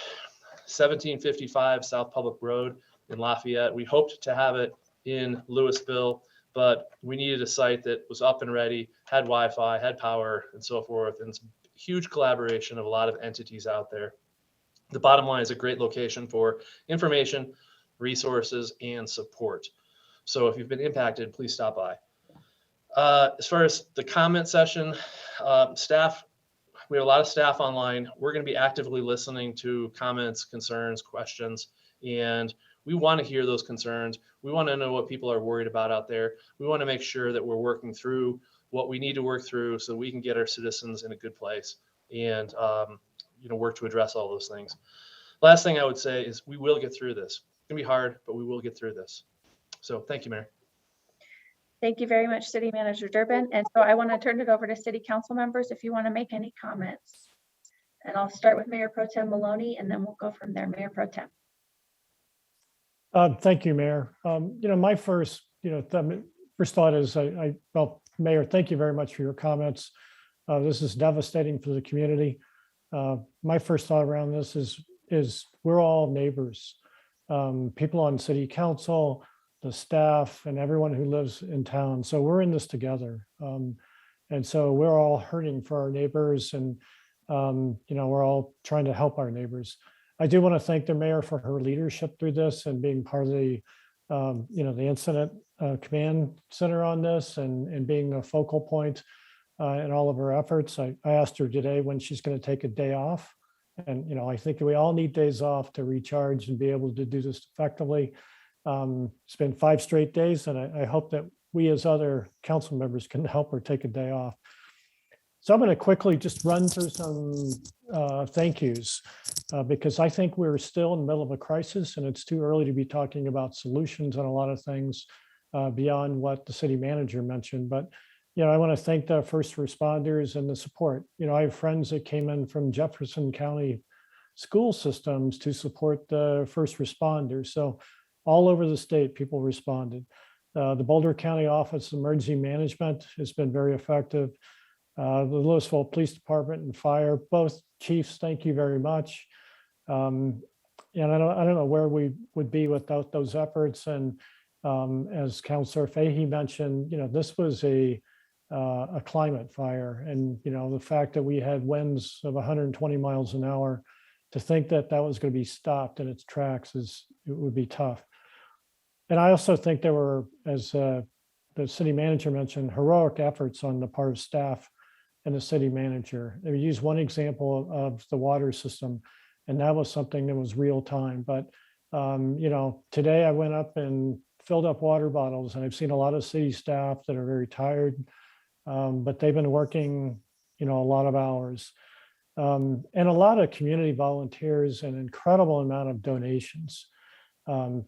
1755 South Public Road in Lafayette. We hoped to have it in Louisville, but we needed a site that was up and ready, had Wi-Fi, had power, and so forth. And it's a huge collaboration of a lot of entities out there. The bottom line is a great location for information, resources, and support. So if you've been impacted, please stop by. As far as the comment session, staff, we have a lot of staff online. We're going to be actively listening to comments, concerns, questions, and we want to hear those concerns. We want to know what people are worried about out there. We want to make sure that we're working through what we need to work through so we can get our citizens in a good place and work to address all those things. Last thing I would say is we will get through this. It's going to be hard, but we will get through this. So thank you, Mayor. Thank you very much, City Manager Durbin. And so I want to turn it over to City Council members if you want to make any comments. And I'll start with Mayor Pro Tem Maloney, and then we'll go from there. Mayor Pro Tem. Thank you, Mayor. My first thought is, well, Mayor, thank you very much for your comments. This is devastating for the community. My first thought around this is we're all neighbors. People on City Council, the staff, and everyone who lives in town. So we're in this together. And so we're all hurting for our neighbors, and we're all trying to help our neighbors. I do want to thank the mayor for her leadership through this and being part of the incident command center on this and being a focal point in all of her efforts. I asked her today when she's going to take a day off. And, I think we all need days off to recharge and be able to do this effectively. It's been 5 straight days, and I hope that we as other council members can help her take a day off. So I'm going to quickly just run through some thank yous because I think we're still in the middle of a crisis, and it's too early to be talking about solutions on a lot of things beyond what the city manager mentioned. But, I want to thank the first responders and the support. I have friends that came in from Jefferson County school systems to support the first responders. So all over the state, people responded. The Boulder County Office of Emergency Management has been very effective. The Louisville Police Department and Fire, both chiefs, thank you very much. and I don't know where we would be without those efforts. And as Councillor Fahey mentioned, this was a climate fire, and the fact that we had winds of 120 miles an hour, to think that that was going to be stopped in its tracks it would be tough. And I also think there were, as the city manager mentioned, heroic efforts on the part of staff and the city manager. They used one example of the water system, and that was something that was real time. But today I went up and filled up water bottles, and I've seen a lot of city staff that are very tired, but they've been working, a lot of hours. And a lot of community volunteers, an incredible amount of donations.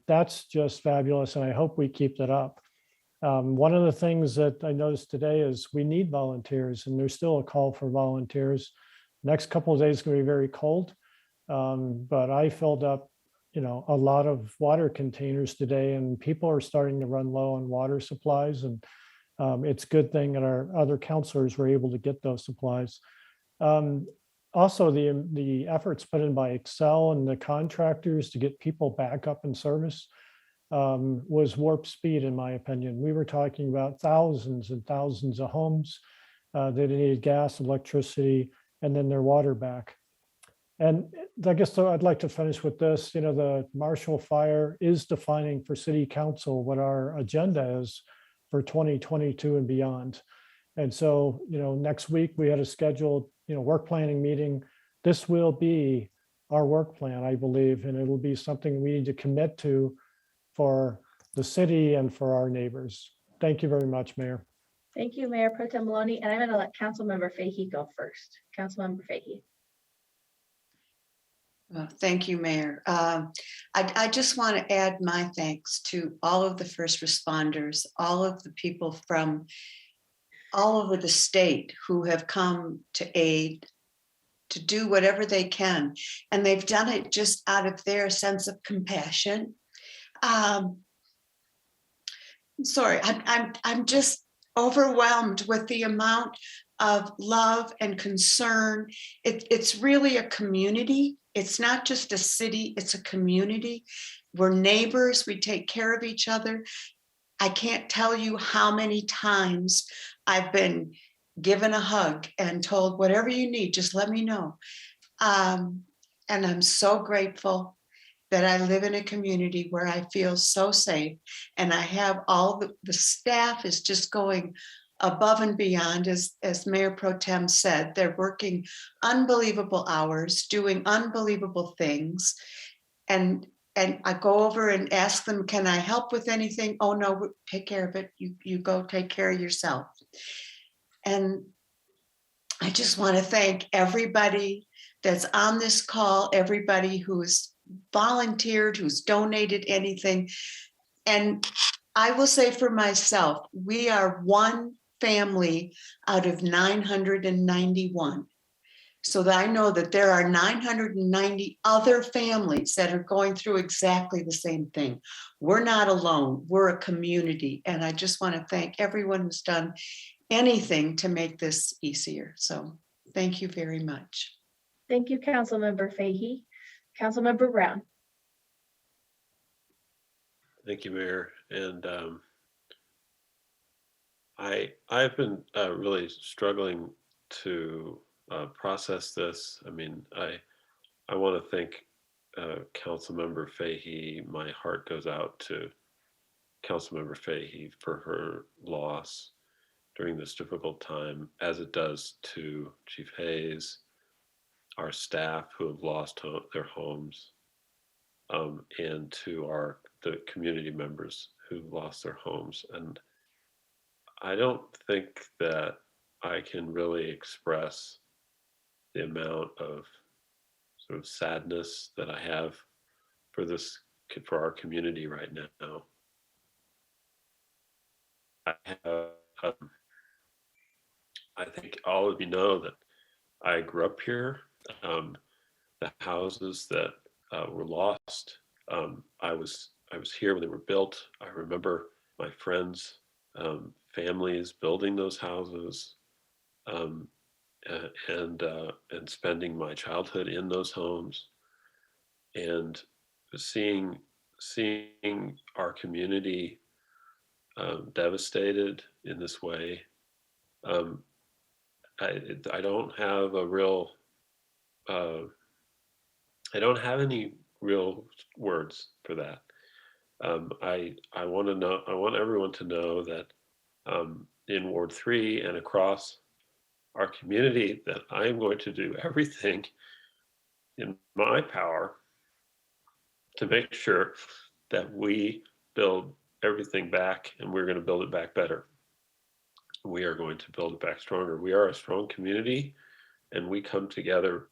That's just fabulous, and I hope we keep that up. One of the things that I noticed today is we need volunteers, and there's still a call for volunteers. Next couple of days is going to be very cold, but I filled up, a lot of water containers today, and people are starting to run low on water supplies, and it's a good thing that our other counselors were able to get those supplies. Also, the efforts put in by Excel and the contractors to get people back up in service was warp speed, in my opinion. We were talking about thousands and thousands of homes that needed gas, electricity, and then their water back. And I guess I'd like to finish with this. The Marshall Fire is defining for City Council what our agenda is for 2022 and beyond. And so, next week we had a scheduled, work planning meeting. This will be our work plan, I believe, and it'll be something we need to commit to for the city and for our neighbors. Thank you very much, Mayor. Thank you, Mayor Pro Tem Maloney. And I'm going to let Councilmember Fahey go first. Councilmember Fahey. Well, thank you, Mayor. I just want to add my thanks to all of the first responders, all of the people from all over the state who have come to aid, to do whatever they can. And they've done it just out of their sense of compassion. Sorry, I'm just overwhelmed with the amount of love and concern. It's really a community. It's not just a city, it's a community. We're neighbors, we take care of each other. I can't tell you how many times I've been given a hug and told, whatever you need, just let me know. And I'm so grateful that I live in a community where I feel so safe, and I have all the staff is just going above and beyond, as Mayor Pro Tem said. They're working unbelievable hours, doing unbelievable things. And I go over and ask them, can I help with anything? Oh no, take care of it. You go take care of yourself. And I just want to thank everybody that's on this call, everybody who's volunteered, who's donated anything. And I will say for myself, we are one family out of 991. So that I know that there are 990 other families that are going through exactly the same thing. We're not alone, we're a community. And I just want to thank everyone who's done anything to make this easier. So thank you very much. Thank you, Councilmember Fahey. Councilmember Brown. Thank you, Mayor. And I've been really struggling to process this. I mean, I want to thank Councilmember Fahey. My heart goes out to Councilmember Fahey for her loss during this difficult time, as it does to Chief Hayes, our staff who have lost their homes, and to the community members who lost their homes. And I don't think that I can really express the amount of sort of sadness that I have for our community right now. I think all of you know that I grew up here. The houses that were lost, I was here when they were built. I remember my friends, families building those houses, and spending my childhood in those homes. And seeing our community devastated in this way, I don't have a real, I don't have any real words for that. I want to know, I want everyone to know that in Ward 3 and across our community, that I'm going to do everything in my power to make sure that we build everything back, and we're going to build it back better. We are going to build it back stronger. We are a strong community, and we come together.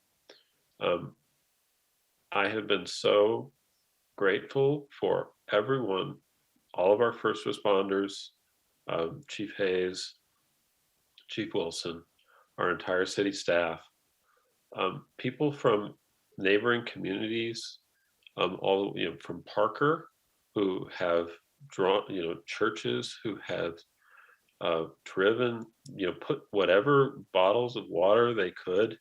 I have been so grateful for everyone, all of our first responders, Chief Hayes, Chief Wilson, our entire city staff, people from neighboring communities, all from Parker, who have drawn, churches who have driven, put whatever bottles of water they could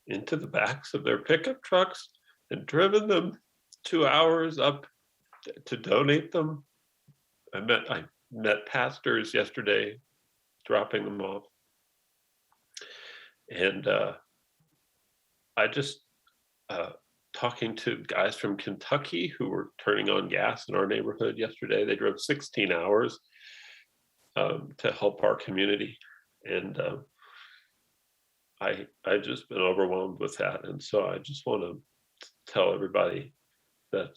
into the backs of their pickup trucks and driven them 2 hours up to donate them. I met pastors yesterday dropping them off. And I just, talking to guys from Kentucky who were turning on gas in our neighborhood yesterday. They drove 16 hours to help our community. And I've just been overwhelmed with that. And so I just want to tell everybody that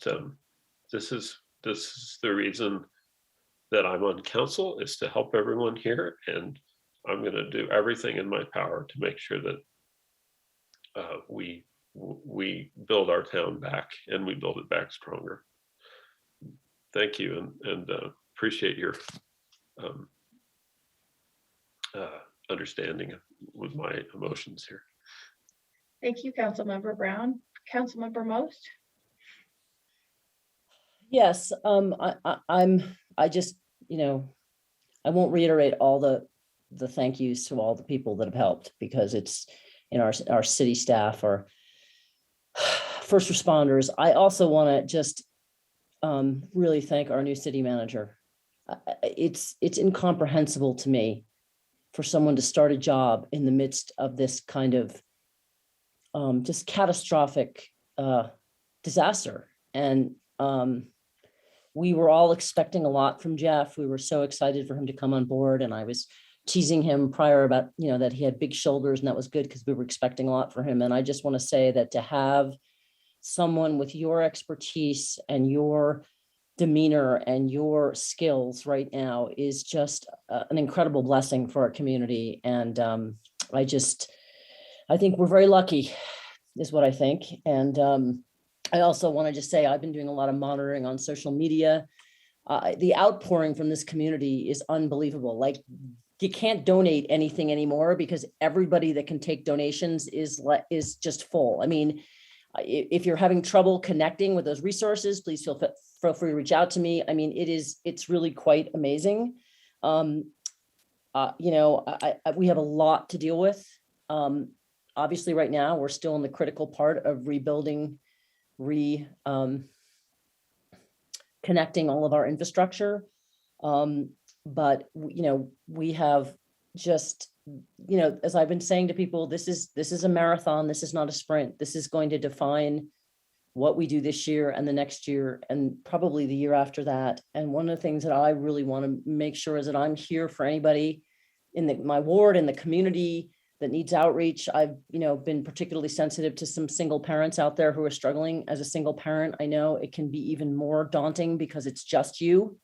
this is the reason that I'm on council, is to help everyone here. And I'm going to do everything in my power to make sure that we build our town back, and we build it back stronger. Thank you, and appreciate your understanding with my emotions here. Thank you, Councilmember Brown. Councilmember Most? Yes, I just, I won't reiterate all the thank yous to all the people that have helped, because it's in our city staff, our first responders. I also want to just really thank our new city manager. It's incomprehensible to me for someone to start a job in the midst of this kind of just catastrophic disaster. And we were all expecting a lot from Jeff. We were so excited for him to come on board. And I was teasing him prior about, that he had big shoulders, and that was good because we were expecting a lot for him. And I just want to say that to have someone with your expertise and your demeanor and your skills right now is just an incredible blessing for our community. And I think we're very lucky, is what I think. And I also want to just say, I've been doing a lot of monitoring on social media. The outpouring from this community is unbelievable. Like, you can't donate anything anymore because everybody that can take donations is just full. I mean, if you're having trouble connecting with those resources, please feel free to reach out to me. I mean, it's really quite amazing. We have a lot to deal with. Obviously right now we're still in the critical part of rebuilding, connecting all of our infrastructure. But we have just, as I've been saying to people, this is a marathon. This is not a sprint. This is going to define what we do this year and the next year and probably the year after that. And one of the things that I really want to make sure is that I'm here for anybody in my ward, in the community that needs outreach. I've, been particularly sensitive to some single parents out there who are struggling as a single parent. I know it can be even more daunting because it's just you.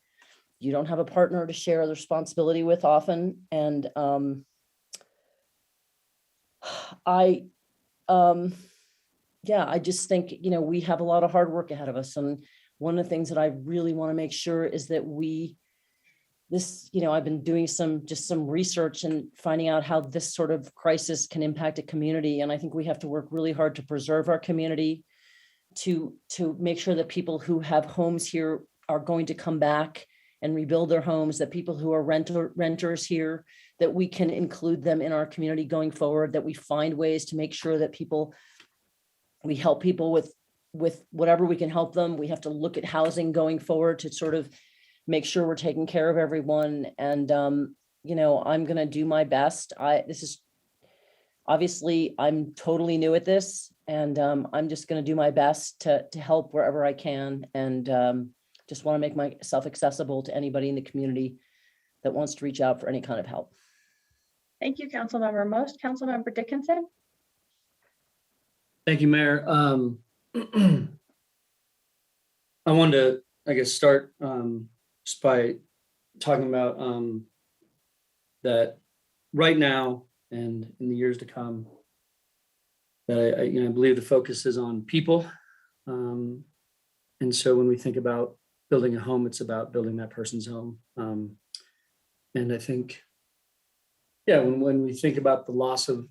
You don't have a partner to share the responsibility with often. And I just think, we have a lot of hard work ahead of us. And one of the things that I really want to make sure is that I've been doing some research and finding out how this sort of crisis can impact a community. And I think we have to work really hard to preserve our community, to make sure that people who have homes here are going to come back and rebuild their homes, that people who are renters here, that we can include them in our community going forward, that we find ways to make sure that we help people with with whatever we can help them. We have to look at housing going forward to sort of make sure we're taking care of everyone. And, you know, I'm going to do my best. This is obviously, I'm totally new at this, and I'm just going to do my best to help wherever I can. And just want to make myself accessible to anybody in the community that wants to reach out for any kind of help. Thank you, Councilmember Most. Councilmember Dickinson. Thank you, Mayor. I wanted to, I guess, start just by talking about that right now and in the years to come, that I believe the focus is on people. And so when we think about building a home, it's about building that person's home. And I think, yeah, when we think about the loss of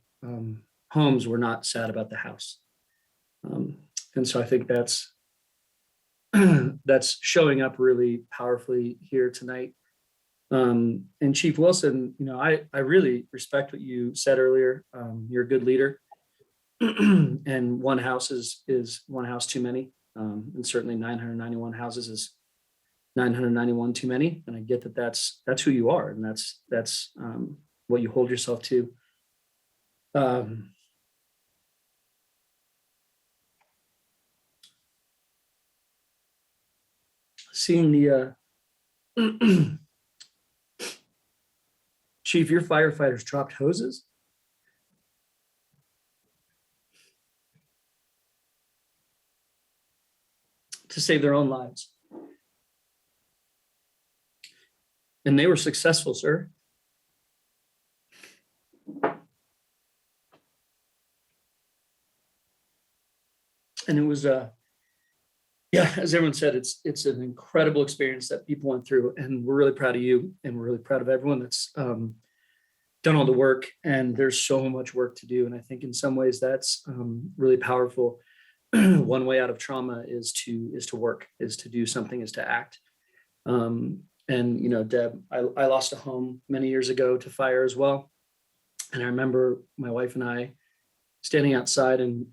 homes, we're not sad about the house. And so I think that's that's showing up really powerfully here tonight. And Chief Wilson, you know, I really respect what you said earlier. You're a good leader. And one house is one house too many. And certainly 991 houses is 991 too many. And I get that that's who you are, and that's what you hold yourself to. Seeing the Chief, your firefighters dropped hoses. To save their own lives. And they were successful, sir. And it was yeah, as everyone said, it's an incredible experience that people went through, and we're really proud of you, and we're really proud of everyone that's done all the work. And there's so much work to do, and I think in some ways that's really powerful. One way out of trauma is to work, is to do something, is to act. And you know, Deb, I lost a home many years ago to fire as well, and I remember my wife and I standing outside and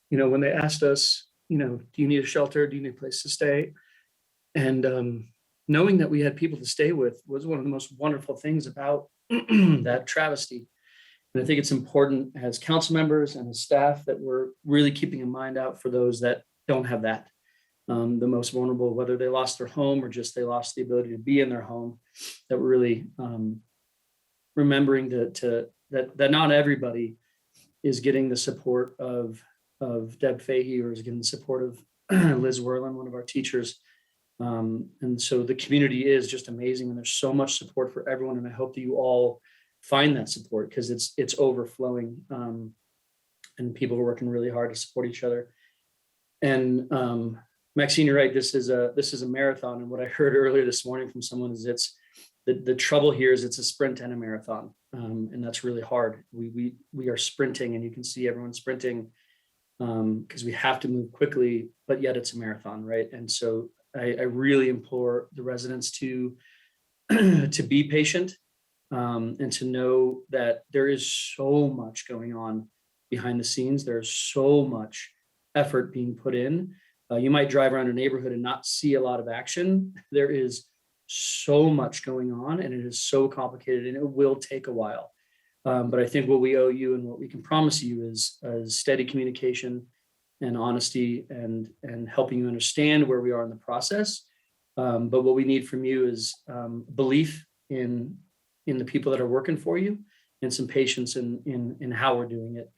you know, when they asked us, you know, do you need a shelter? Do you need a place to stay? And knowing that we had people to stay with was one of the most wonderful things about that travesty. And I think it's important as council members and as staff that we're really keeping a mind out for those that don't have that. The most vulnerable, whether they lost their home or just they lost the ability to be in their home, that we're really remembering that not everybody is getting the support of Deb Fahey, or is getting the support of Liz Werlin, one of our teachers. And so the community is just amazing, and there's so much support for everyone. And I hope that you all find that support, because it's overflowing, and people are working really hard to support each other. And Maxine, you're right. This is a marathon. And what I heard earlier this morning from someone is the trouble here is it's a sprint and a marathon, and that's really hard. We are sprinting, and you can see everyone sprinting. Because we have to move quickly, but yet it's a marathon, right? And so I really implore the residents to be patient, and to know that there is so much going on behind the scenes. There's so much effort being put in. You might drive around a neighborhood and not see a lot of action. There is so much going on, and it is so complicated, and it will take a while. But I think what we owe you and what we can promise you is steady communication and honesty, and helping you understand where we are in the process. But what we need from you is belief in the people that are working for you, and some patience in how we're doing it.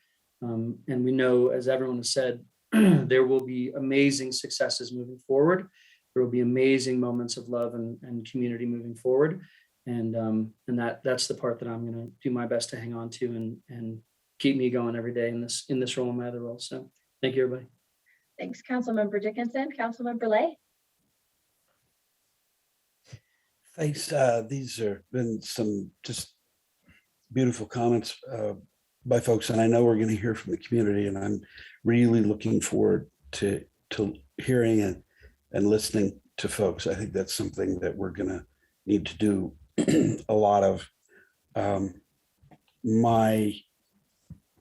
And we know, as everyone has said, there will be amazing successes moving forward. There will be amazing moments of love and community moving forward. And that's the part that I'm going to do my best to hang on to and keep me going every day in this role and my other role. So thank you, everybody. Thanks, Councilmember Dickinson. Councilmember Lay. Thanks. These have been some just beautiful comments by folks, and I know we're going to hear from the community, and I'm really looking forward to hearing and listening to folks. I think that's something that we're going to need to do a lot of. My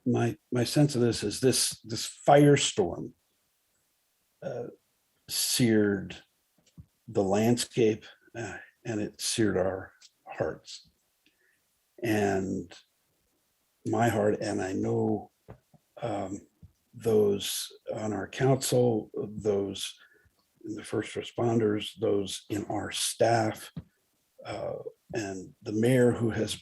my sense of this is this firestorm seared the landscape and it seared our hearts. And my heart, and I know those on our council, those in the first responders, those in our staff, and the mayor who has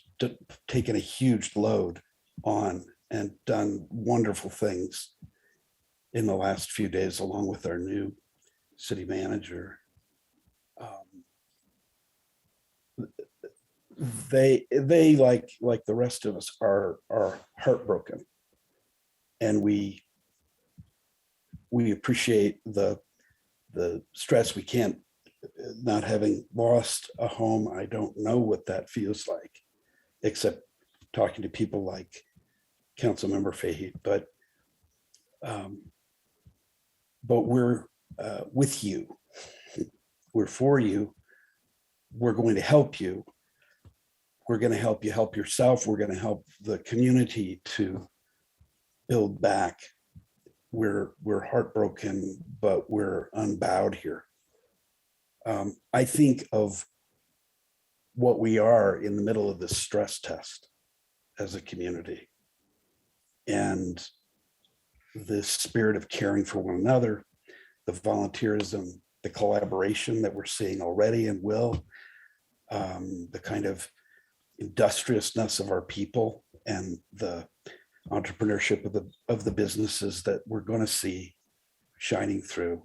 taken a huge load on and done wonderful things in the last few days, along with our new city manager. They like the rest of us are heartbroken, and we appreciate the stress. We can't, not having lost a home, I don't know what that feels like, except talking to people like Councilmember Fahey. But we're with you. We're for you. We're going to help you. We're going to help you help yourself. We're going to help the community to build back. We're heartbroken, but we're unbowed here. I think of what we are in the middle of this stress test as a community, and this spirit of caring for one another, the volunteerism, the collaboration that we're seeing already and will, the kind of industriousness of our people, and the entrepreneurship of the businesses that we're going to see shining through,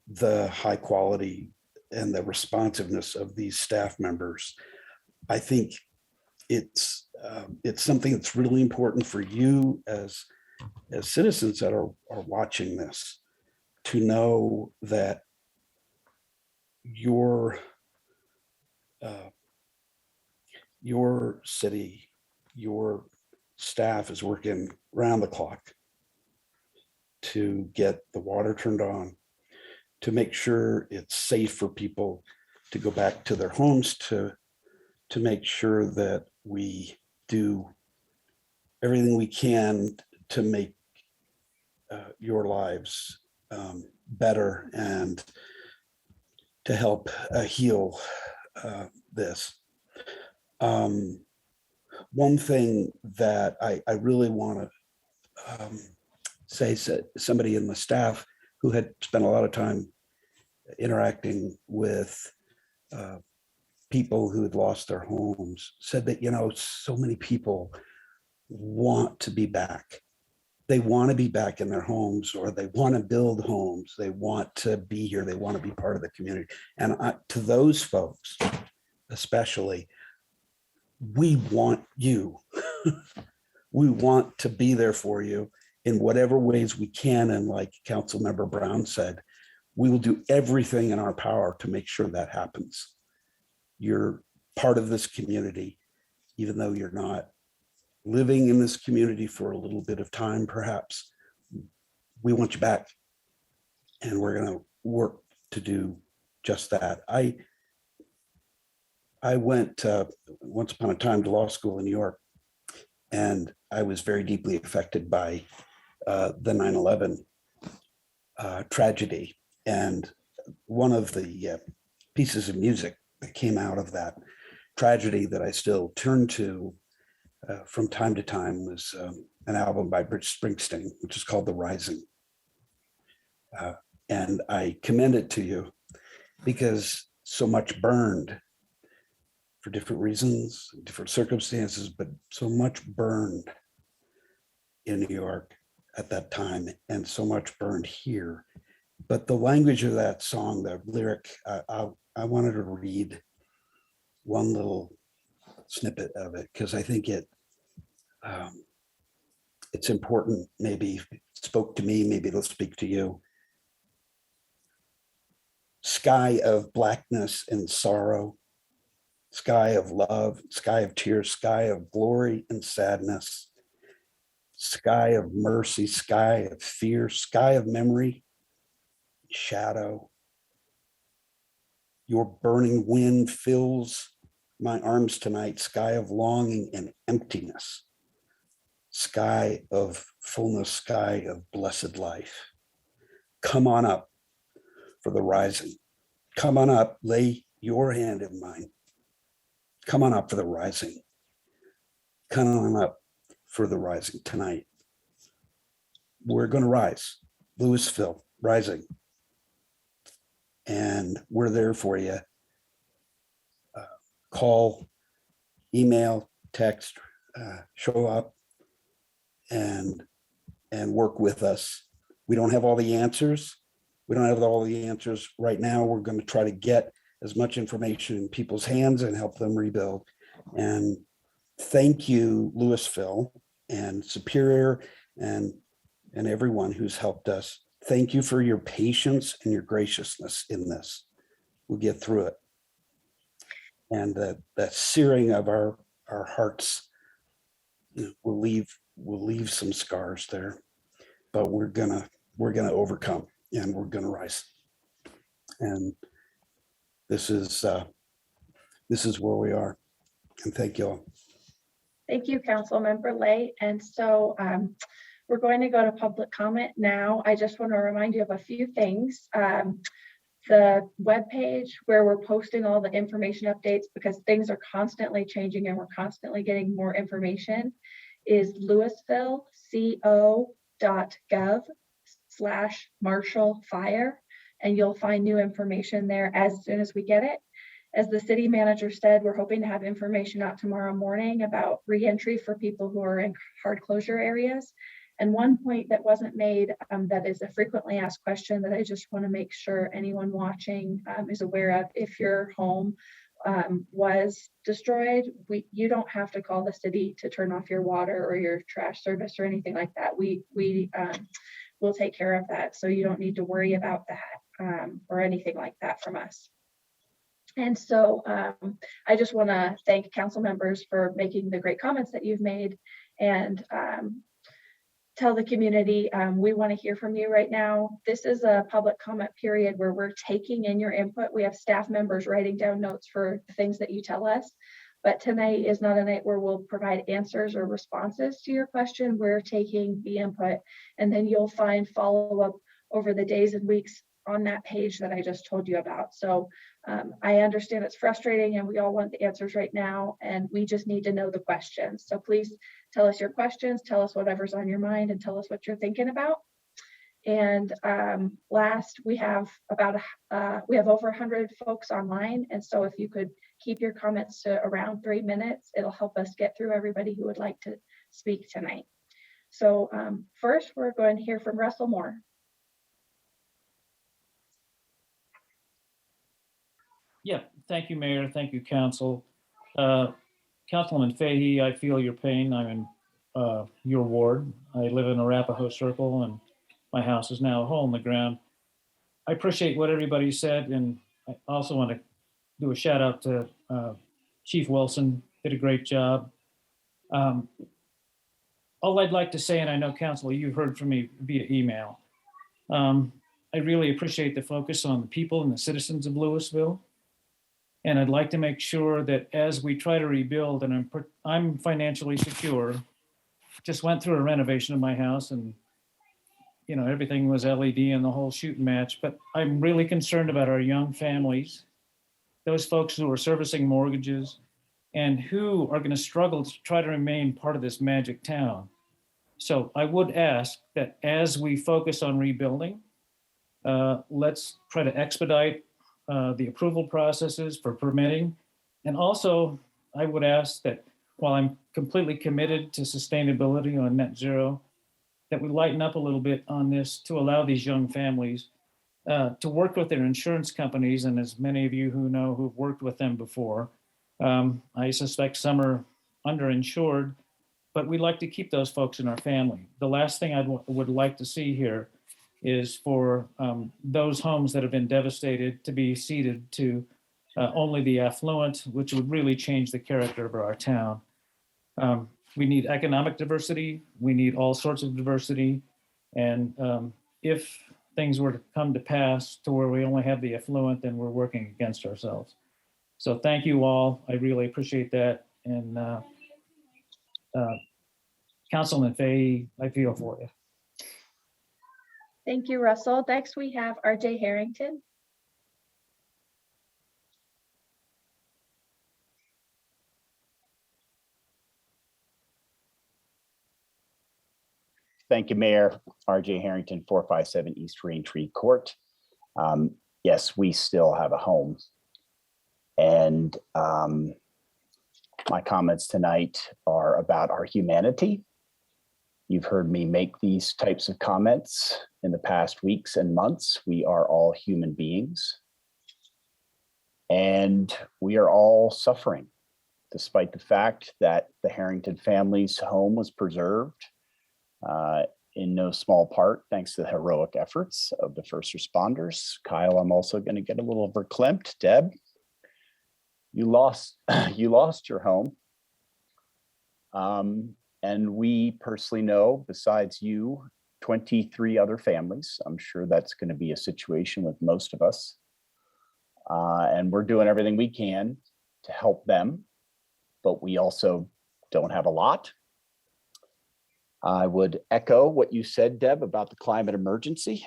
the high quality and the responsiveness of these staff members. I think it's something that's really important for you as citizens that are watching this, to know that your city, your staff is working round the clock to get the water turned on, to make sure it's safe for people to go back to their homes, to make sure that we do everything we can to make your lives better, and to help heal this. One thing that I really want to say, somebody in the staff who had spent a lot of time interacting with people who had lost their homes said that, so many people want to be back. They want to be back in their homes, or they want to build homes. They want to be here. They want to be part of the community. And to those folks, especially, we want you. We want to be there for you in whatever ways we can. And like Councilmember Brown said, we will do everything in our power to make sure that happens. You're part of this community, even though you're not living in this community for a little bit of time, perhaps. We want you back, and we're going to work to do just that. I went once upon a time to law school in New York, and I was very deeply affected by the 9/11 tragedy. And one of the pieces of music that came out of that tragedy that I still turn to from time to time was an album by Bruce Springsteen, which is called The Rising. And I commend it to you because so much burned for different reasons, different circumstances, but so much burned in New York at that time, and so much burned here. But the language of that song, the lyric, I wanted to read one little snippet of it because I think it's important. Maybe it spoke to me, maybe it'll speak to you. Sky of blackness and sorrow, sky of love, sky of tears, sky of glory and sadness, sky of mercy, sky of fear, sky of memory, shadow. Your burning wind fills my arms tonight, sky of longing and emptiness. sky of fullness, sky of blessed life. Come on up for the rising. Come on up, lay your hand in mine. Come on up for the rising. Come on up for the rising tonight. We're going to rise. Louisville, rising. And we're there for you. Call, email, text, show up and work with us. We don't have all the answers. We don't have all the answers right now. We're going to try to get as much information in people's hands and help them rebuild. And thank you, Louisville and Superior and everyone who's helped us. Thank you for your patience and your graciousness in this. We'll get through it. And that searing of our hearts will leave some scars there, but we're gonna overcome and we're gonna rise. And this is where we are. And thank you all. Thank you, Councilmember Lay. And so we're going to go to public comment now. I just want to remind you of a few things. The webpage where we're posting all the information updates, because things are constantly changing and we're constantly getting more information, is louisville.co.gov/Marshall Fire. And you'll find new information there as soon as we get it. As the city manager said, we're hoping to have information out tomorrow morning about reentry for people who are in hard closure areas. And one point that wasn't made that is a frequently asked question that I just want to make sure anyone watching is aware of. If your home was destroyed, you don't have to call the city to turn off your water or your trash service or anything like that. We will take care of that. So you don't need to worry about that or anything like that from us. And so I just want to thank council members for making the great comments that you've made, and tell the community we want to hear from you right now. This is a public comment period where we're taking in your input. We have staff members writing down notes for the things that you tell us, but tonight is not a night where we'll provide answers or responses to your question. We're taking the input, and then you'll find follow-up over the days and weeks on that page that I just told you about. So I understand it's frustrating and we all want the answers right now, and we just need to know the questions. So please tell us your questions, tell us whatever's on your mind, and tell us what you're thinking about. And last, we have over 100 folks online. And so if you could keep your comments to around 3 minutes, it'll help us get through everybody who would like to speak tonight. So first, we're going to hear from Russell Moore. Yeah, thank you, Mayor. Thank you, Council. Councilman Fahey, I feel your pain. I'm in your ward. I live in Arapahoe Circle, and my house is now a hole in the ground. I appreciate what everybody said, and I also want to do a shout out to Chief Wilson. Did a great job. All I'd like to say, and I know, Council, you've heard from me via email, I really appreciate the focus on the people and the citizens of Louisville. And I'd like to make sure that as we try to rebuild, and I'm financially secure, just went through a renovation of my house, and everything was LED and the whole shooting match. But I'm really concerned about our young families, those folks who are servicing mortgages, and who are going to struggle to try to remain part of this magic town. So I would ask that as we focus on rebuilding, let's try to expedite the approval processes for permitting. And also, I would ask that while I'm completely committed to sustainability on net zero, that we lighten up a little bit on this to allow these young families to work with their insurance companies. And as many of you who know who've worked with them before, I suspect some are underinsured, but we like to keep those folks in our family. The last thing I would like to see here is for those homes that have been devastated to be ceded to only the affluent, which would really change the character of our town. We need economic diversity. We need all sorts of diversity. And if things were to come to pass to where we only have the affluent, then we're working against ourselves. So thank you all. I really appreciate that. And Councilman Fahey, I feel for you. Thank you, Russell. Next, we have RJ Harrington. Thank you, Mayor. RJ Harrington, 457 East Raintree Court. Yes, we still have a home. And my comments tonight are about our humanity. You've heard me make these types of comments in the past weeks and months. We are all human beings. And we are all suffering, despite the fact that the Harrington family's home was preserved in no small part thanks to the heroic efforts of the first responders. Kyle, I'm also going to get a little verklempt. Deb, you lost your home. And we personally know, besides you, 23 other families. I'm sure that's going to be a situation with most of us. And we're doing everything we can to help them, but we also don't have a lot. I would echo what you said, Deb, about the climate emergency.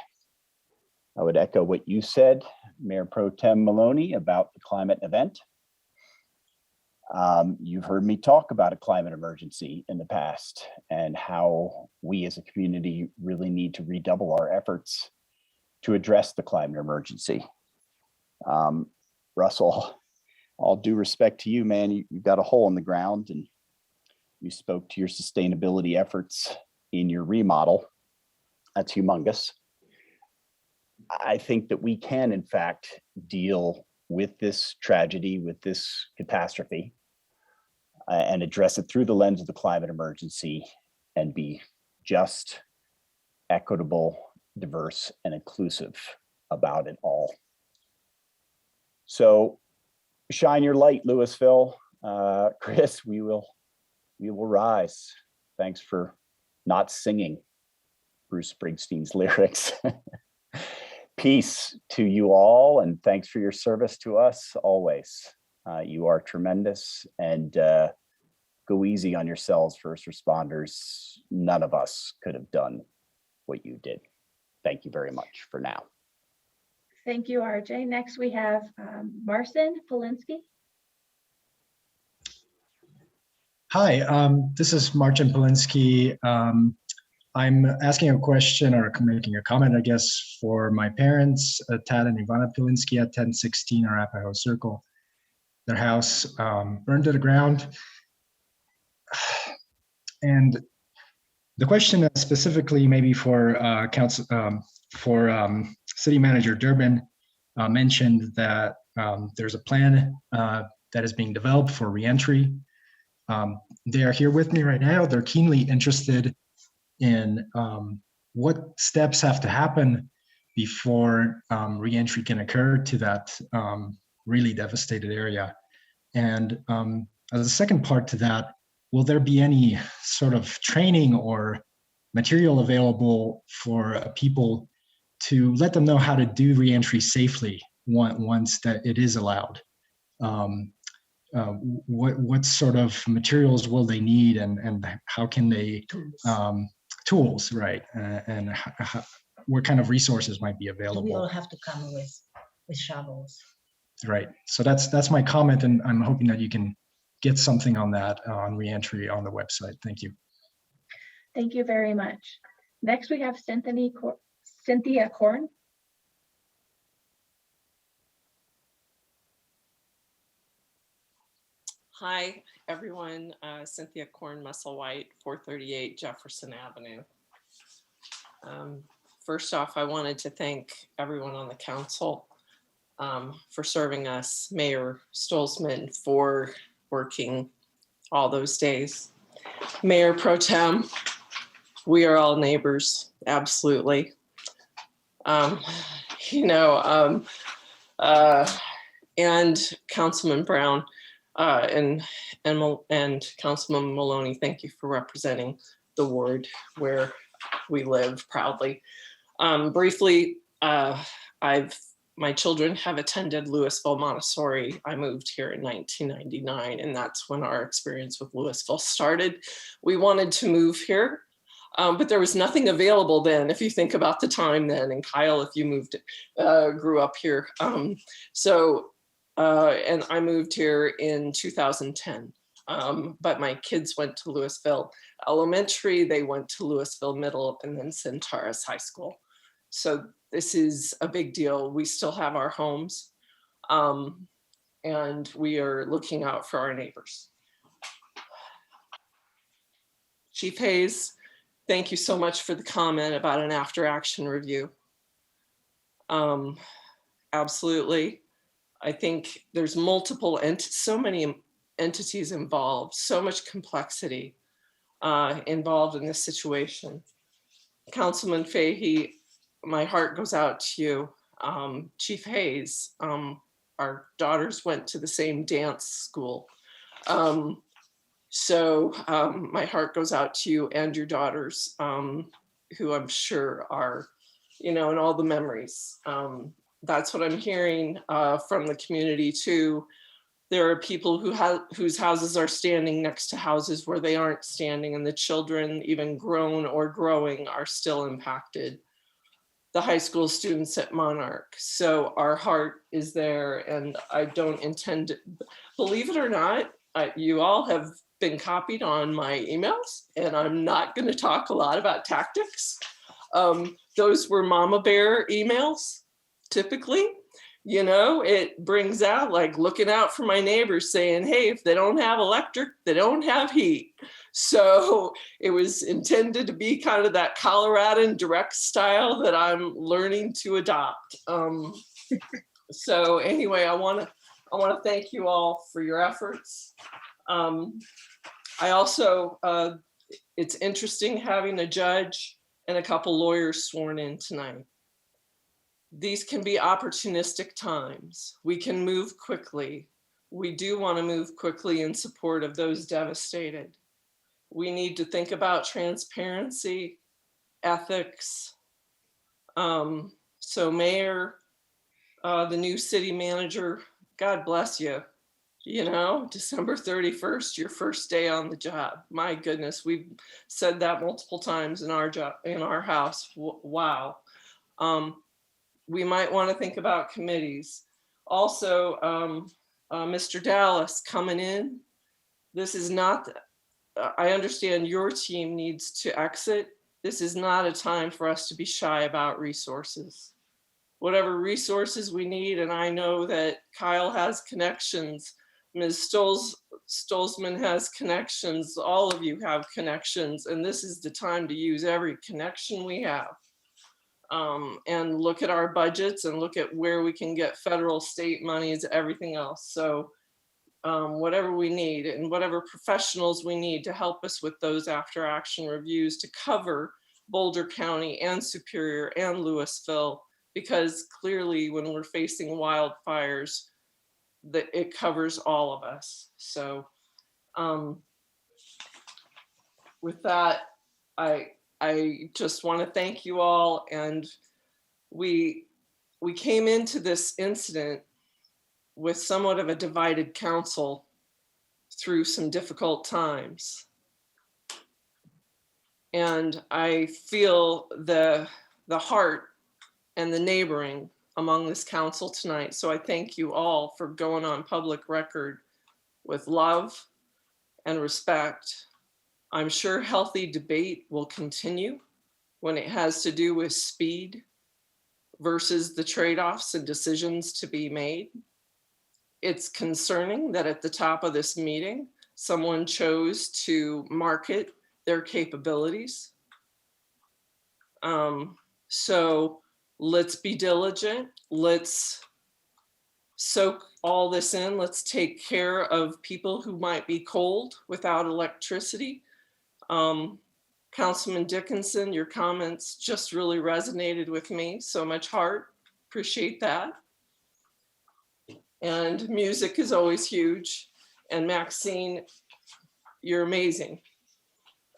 I would echo what you said, Mayor Pro Tem Maloney, about the climate event. You've heard me talk about a climate emergency in the past and how we as a community really need to redouble our efforts to address the climate emergency. Russell, all due respect to you, man, you've got a hole in the ground, and you spoke to your sustainability efforts in your remodel. That's humongous. I think that we can, in fact, deal with this tragedy, with this catastrophe, and address it through the lens of the climate emergency and be just, equitable, diverse, and inclusive about it all. So shine your light, Louisville. Chris, we will rise. Thanks for not singing Bruce Springsteen's lyrics. Peace to you all, and thanks for your service to us always. You are tremendous, and go easy on yourselves, first responders. None of us could have done what you did. Thank you very much for now. Thank you, RJ. Next, we have Marcin Polinsky. Hi, this is Marcin Polinsky. I'm asking a question or making a comment, I guess, for my parents, Tad and Ivana Polinsky at 1016 Arapahoe Circle. Their house burned to the ground. And the question specifically maybe for City Manager Durbin mentioned that there's a plan that is being developed for reentry. They are here with me right now. They're keenly interested in what steps have to happen before reentry can occur to that really devastated area. And as a second part to that, will there be any sort of training or material available for people to let them know how to do reentry safely once that it is allowed? What sort of materials will they need, and how can they tools, right? And what kind of resources might be available? We all have to come with shovels. Right. So that's my comment, and I'm hoping that you can get something on that on reentry on the website. Thank you. Thank you very much. Next, we have Cynthia Korn. Hi, everyone. Cynthia Korn, Musselwhite, 438 Jefferson Avenue. First off, I wanted to thank everyone on the council for serving us, Mayor Stolzman for working all those days. Mayor Pro Tem, we are all neighbors, absolutely. And Councilman Brown and Councilman Maloney, thank you for representing the ward where we live proudly. Briefly, My children have attended Louisville Montessori. I moved here in 1999, and that's when our experience with Louisville started. We wanted to move here, but there was nothing available then, if you think about the time then. And Kyle, if you grew up here. And I moved here in 2010. But my kids went to Louisville Elementary, they went to Louisville Middle, and then Centaurus High School. So this is a big deal. We still have our homes, and we are looking out for our neighbors. Chief Hayes, thank you so much for the comment about an after action review. Absolutely. I think there's so many entities involved, so much complexity involved in this situation. Councilman Fahey, my heart goes out to you. Chief Hayes, our daughters went to the same dance school. My heart goes out to you and your daughters, who I'm sure are, in all the memories. That's what I'm hearing from the community too. There are people whose houses are standing next to houses where they aren't standing, and the children, even grown or growing, are still impacted. The high school students at Monarch. So our heart is there, and I don't intend to, believe it or not, you all have been copied on my emails, and I'm not going to talk a lot about tactics. Those were mama bear emails, typically. It brings out like looking out for my neighbors, saying, hey, if they don't have electric, they don't have heat. So it was intended to be kind of that Coloradan direct style that I'm learning to adopt. So anyway, I want to thank you all for your efforts. I also, it's interesting having a judge and a couple lawyers sworn in tonight. These can be opportunistic times. We can move quickly. We do want to move quickly in support of those devastated. We need to think about transparency, ethics. So Mayor, the new city manager, God bless you. December 31st, your first day on the job. My goodness, we've said that multiple times in our house. Wow. We might want to think about committees. Also, Mr. Dallas coming in. This is not, I understand your team needs to exit. This is not a time for us to be shy about resources. Whatever resources we need, and I know that Kyle has connections, Ms. Stolzman has connections, all of you have connections, and this is the time to use every connection we have. And look at our budgets and look at where we can get federal, state monies, everything else. So whatever we need and whatever professionals we need to help us with those after action reviews to cover Boulder County and Superior and Louisville, because clearly when we're facing wildfires, that it covers all of us. So with that, I just want to thank you all. And we came into this incident with somewhat of a divided council through some difficult times. And I feel the heart and the neighboring among this council tonight. So I thank you all for going on public record with love and respect. I'm sure healthy debate will continue when it has to do with speed versus the trade-offs and decisions to be made. It's concerning that at the top of this meeting, someone chose to market their capabilities. So let's be diligent. Let's soak all this in. Let's take care of people who might be cold without electricity. Councilman Dickinson, your comments just really resonated with me. So much heart, appreciate that. And music is always huge. And Maxine, you're amazing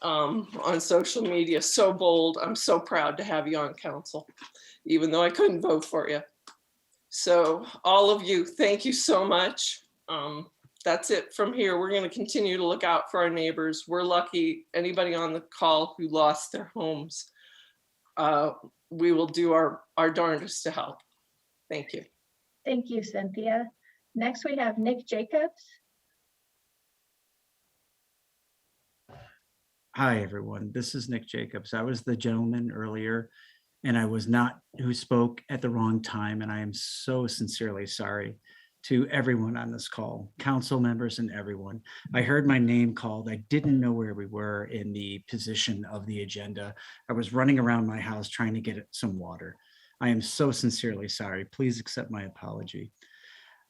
on social media, so bold. I'm so proud to have you on council, even though I couldn't vote for you. So all of you, thank you so much. That's it from here. We're going to continue to look out for our neighbors. We're lucky, anybody on the call who lost their homes, we will do our darndest to help. Thank you. Thank you, Cynthia. Next, we have Nick Jacobs. Hi, everyone. This is Nick Jacobs. I was the gentleman earlier, and I was not who spoke at the wrong time, and I am so sincerely sorry to everyone on this call, council members and everyone. I heard my name called. I didn't know where we were in the position of the agenda. I was running around my house trying to get some water. I am so sincerely sorry. Please accept my apology.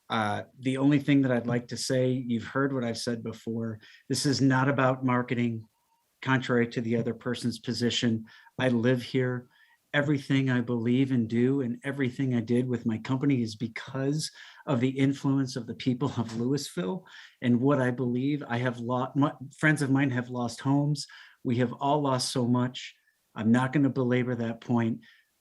The only thing that I'd like to say, you've heard what I've said before. This is not about marketing, contrary to the other person's position. I live here. Everything I believe and do and everything I did with my company is because of the influence of the people of Louisville and what I believe. I have lost, friends of mine have lost homes. We have all lost so much. I'm not going to belabor that point.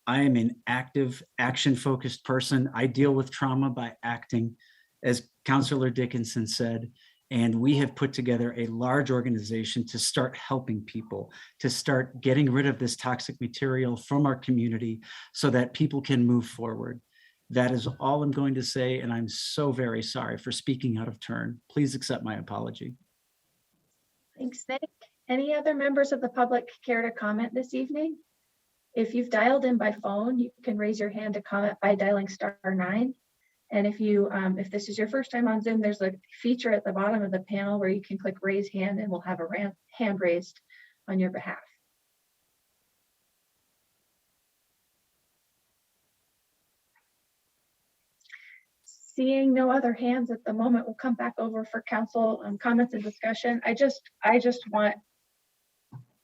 I am an active, action-focused person. I deal with trauma by acting, as Councilor Dickinson said. And we have put together a large organization to start helping people, to start getting rid of this toxic material from our community so that people can move forward. That is all I'm going to say, and I'm so very sorry for speaking out of turn. Please accept my apology. Thanks, Nick. Any other members of the public care to comment this evening? If you've dialed in by phone, you can raise your hand to comment by dialing *9. And if this is your first time on Zoom, there's a feature at the bottom of the panel where you can click raise hand and we'll have a hand raised on your behalf. Seeing no other hands at the moment, we'll come back over for council comments and discussion. I just want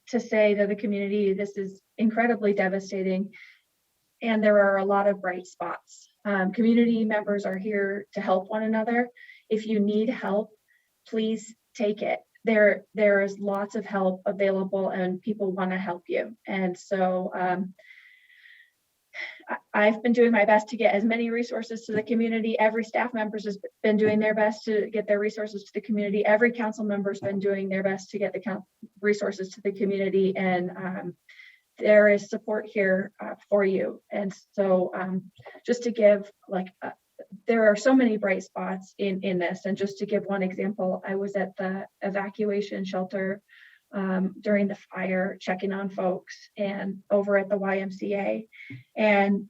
to say to the community, this is incredibly devastating. And there are a lot of bright spots. Community members are here to help one another. If you need help, please take it. There is lots of help available and people want to help you. And so I've been doing my best to get as many resources to the community. Every staff member has been doing their best to get their resources to the community. Every council member has been doing their best to get the resources to the community. And there is support here for you. And so just to give there are so many bright spots in this. And just to give one example, I was at the evacuation shelter during the fire, checking on folks, and over at the YMCA. And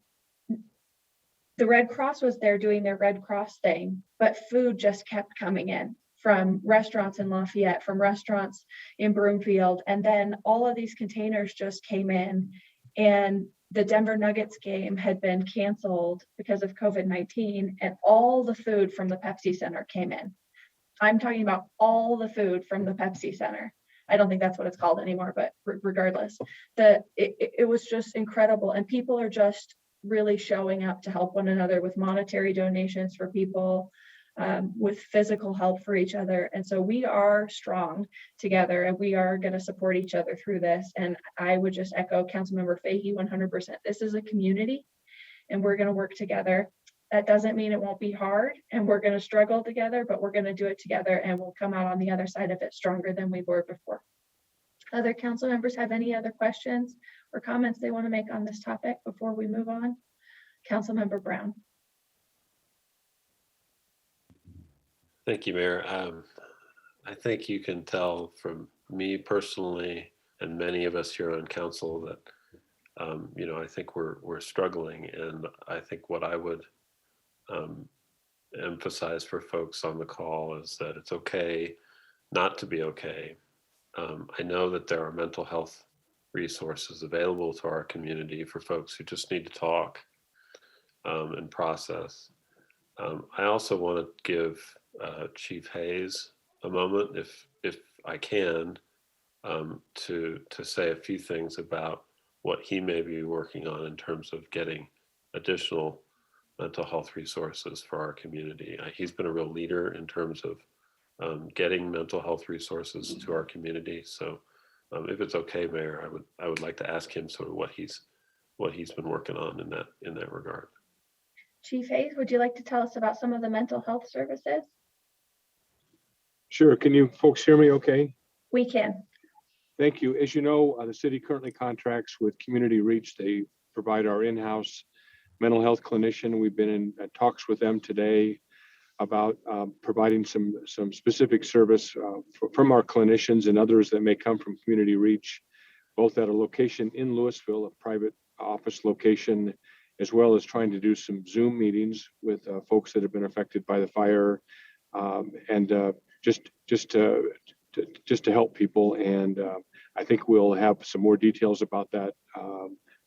the Red Cross was there doing their Red Cross thing, but food just kept coming in from restaurants in Lafayette, from restaurants in Broomfield. And then all of these containers just came in, and the Denver Nuggets game had been canceled because of COVID-19, and all the food from the Pepsi Center came in. I'm talking about all the food from the Pepsi Center. I don't think that's what it's called anymore, but regardless, it was just incredible. And people are just really showing up to help one another with monetary donations for people, with physical help for each other. And so we are strong together, and we are going to support each other through this. And I would just echo Councilmember Fahey 100%. This is a community, and we're going to work together. That doesn't mean it won't be hard, and we're going to struggle together, but we're going to do it together, and we'll come out on the other side of it stronger than we were before. Other council members have any other questions or comments they want to make on this topic before we move on? Councilmember Brown. Thank you, Mayor. I think you can tell from me personally and many of us here on council that, I think we're struggling. And I think what I would emphasize for folks on the call is that it's okay not to be okay. I know that there are mental health resources available to our community for folks who just need to talk and process. I also want to give Chief Hayes a moment, if I can, to say a few things about what he may be working on in terms of getting additional mental health resources for our community. He's been a real leader in terms of getting mental health resources to our community. So if it's okay, Mayor, I would like to ask him sort of what he's been working on in that regard. Chief Hayes, would you like to tell us about some of the mental health services? Sure. Can you folks hear me okay? We can. Thank you. As you know, the city currently contracts with Community Reach. They provide our in-house mental health clinician. We've been in talks with them today about providing some specific service from our clinicians and others that may come from Community Reach, both at a location in Louisville, a private office location, as well as trying to do some Zoom meetings with folks that have been affected by the fire, and just to help people. And I think we'll have some more details about that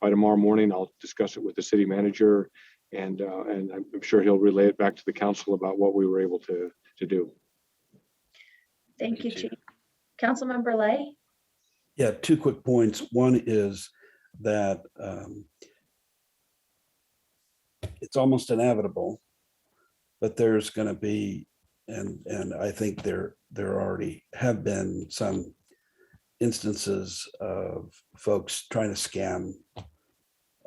by tomorrow morning. I'll discuss it with the city manager, and I'm sure he'll relay it back to the council about what we were able to do. Thank you, Chief. Councilmember Lay. Yeah, two quick points. One is that it's almost inevitable, but there's going to be, and I think there already have been some instances of folks trying to scam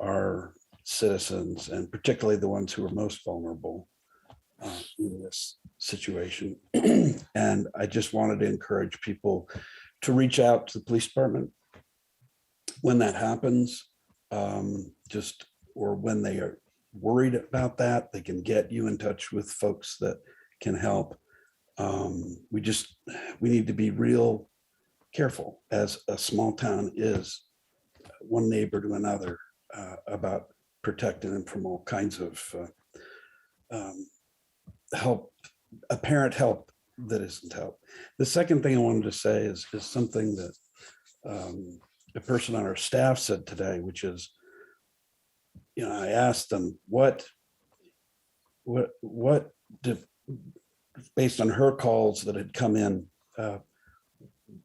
our citizens, and particularly the ones who are most vulnerable in this situation. And I just wanted to encourage people to reach out to the police department when that happens, or when they are worried about that, they can get you in touch with folks that can help. We need to be real careful, as a small town is, one neighbor to another, about protecting them from all kinds of help, apparent help that isn't help. The second thing I wanted to say is something that a person on our staff said today, which is, I asked them what did, based on her calls that had come in,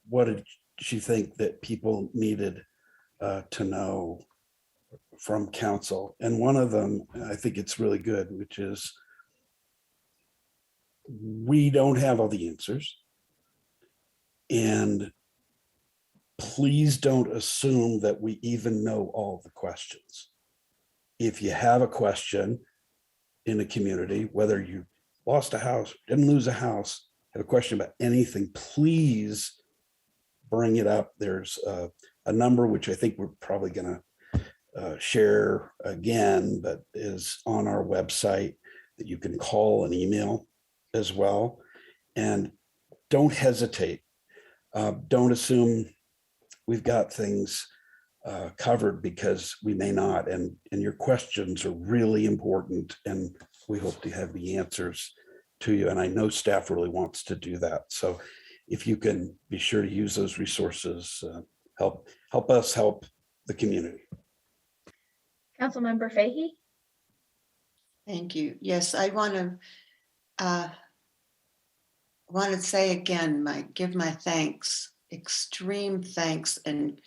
what did she think that people needed to know from council? And one of them, I think it's really good, which is, we don't have all the answers. And please don't assume that we even know all the questions. If you have a question in a community, whether you lost a house, didn't lose a house, have a question about anything, please bring it up. There's a number, which I think we're probably going to share again, but is on our website, that you can call and email as well. And don't hesitate. Don't assume we've got things covered, because we may not. And your questions are really important, and we hope to have the answers to you. And I know staff really wants to do that. So if you can be sure to use those resources, help us help the community. Councilmember Fahey. Thank you. Yes, I want to say again, give my thanks, extreme thanks and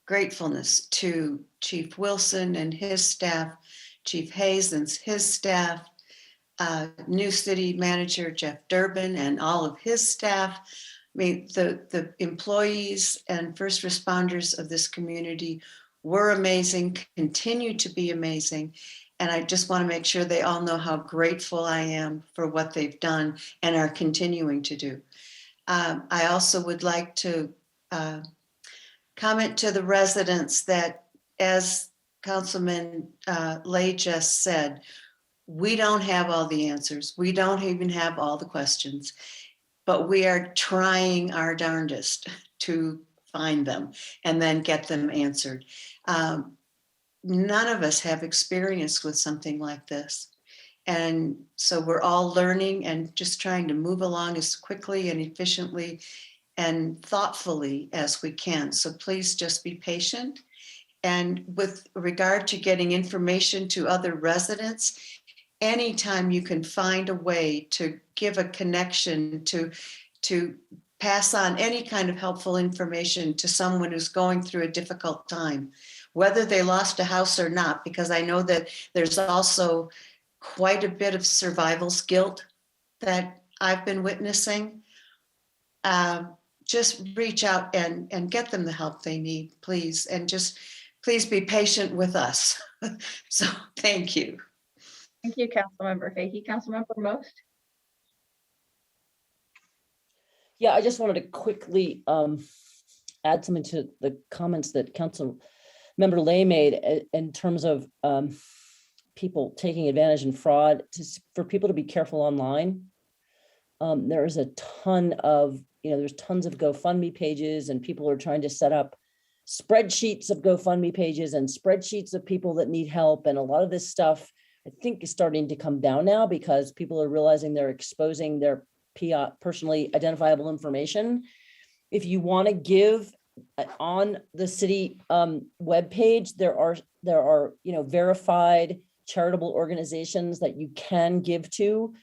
gratefulness to Chief Wilson and his staff, Chief Hayes and his staff, new city manager Jeff Durbin and all of his staff. I mean, the employees and first responders of this community were amazing, continue to be amazing. And I just want to make sure they all know how grateful I am for what they've done and are continuing to do. I also would like to comment to the residents that, as Councilman Lay just said, we don't have all the answers. We don't even have all the questions, but we are trying our darndest to find them and then get them answered. None of us have experience with something like this. And so we're all learning and just trying to move along as quickly and efficiently and thoughtfully as we can. So please just be patient. And with regard to getting information to other residents, anytime you can find a way to give a connection, to pass on any kind of helpful information to someone who's going through a difficult time, whether they lost a house or not, because I know that there's also quite a bit of survival's guilt that I've been witnessing. Just reach out and get them the help they need, please. And just please be patient with us. So thank you. Thank you, Councilmember Fahy. Councilmember Most? Yeah, I just wanted to quickly add something to the comments that Council Member Lay made in terms of people taking advantage and fraud, for people to be careful online. There is a ton of, there's tons of GoFundMe pages, and people are trying to set up spreadsheets of GoFundMe pages and spreadsheets of people that need help. And a lot of this stuff, I think, is starting to come down now because people are realizing they're exposing their personally identifiable information. If you want to give on the city webpage, there are verified charitable organizations that you can give to.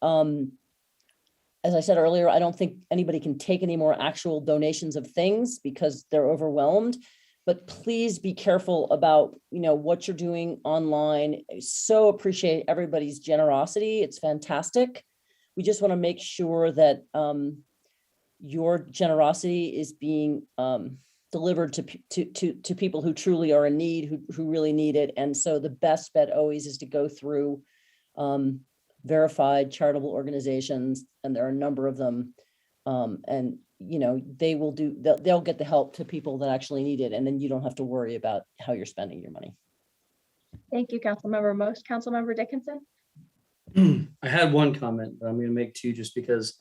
As I said earlier, I don't think anybody can take any more actual donations of things because they're overwhelmed. But please be careful about what you're doing online. I so appreciate everybody's generosity. It's fantastic. We just want to make sure that your generosity is being delivered to people who truly are in need, who really need it. And so the best bet always is to go through verified charitable organizations, and there are a number of them. And they'll get the help to people that actually need it, and then you don't have to worry about how you're spending your money. Thank you, Councilmember Most. Councilmember Dickinson? I had one comment, but I'm going to make two just because,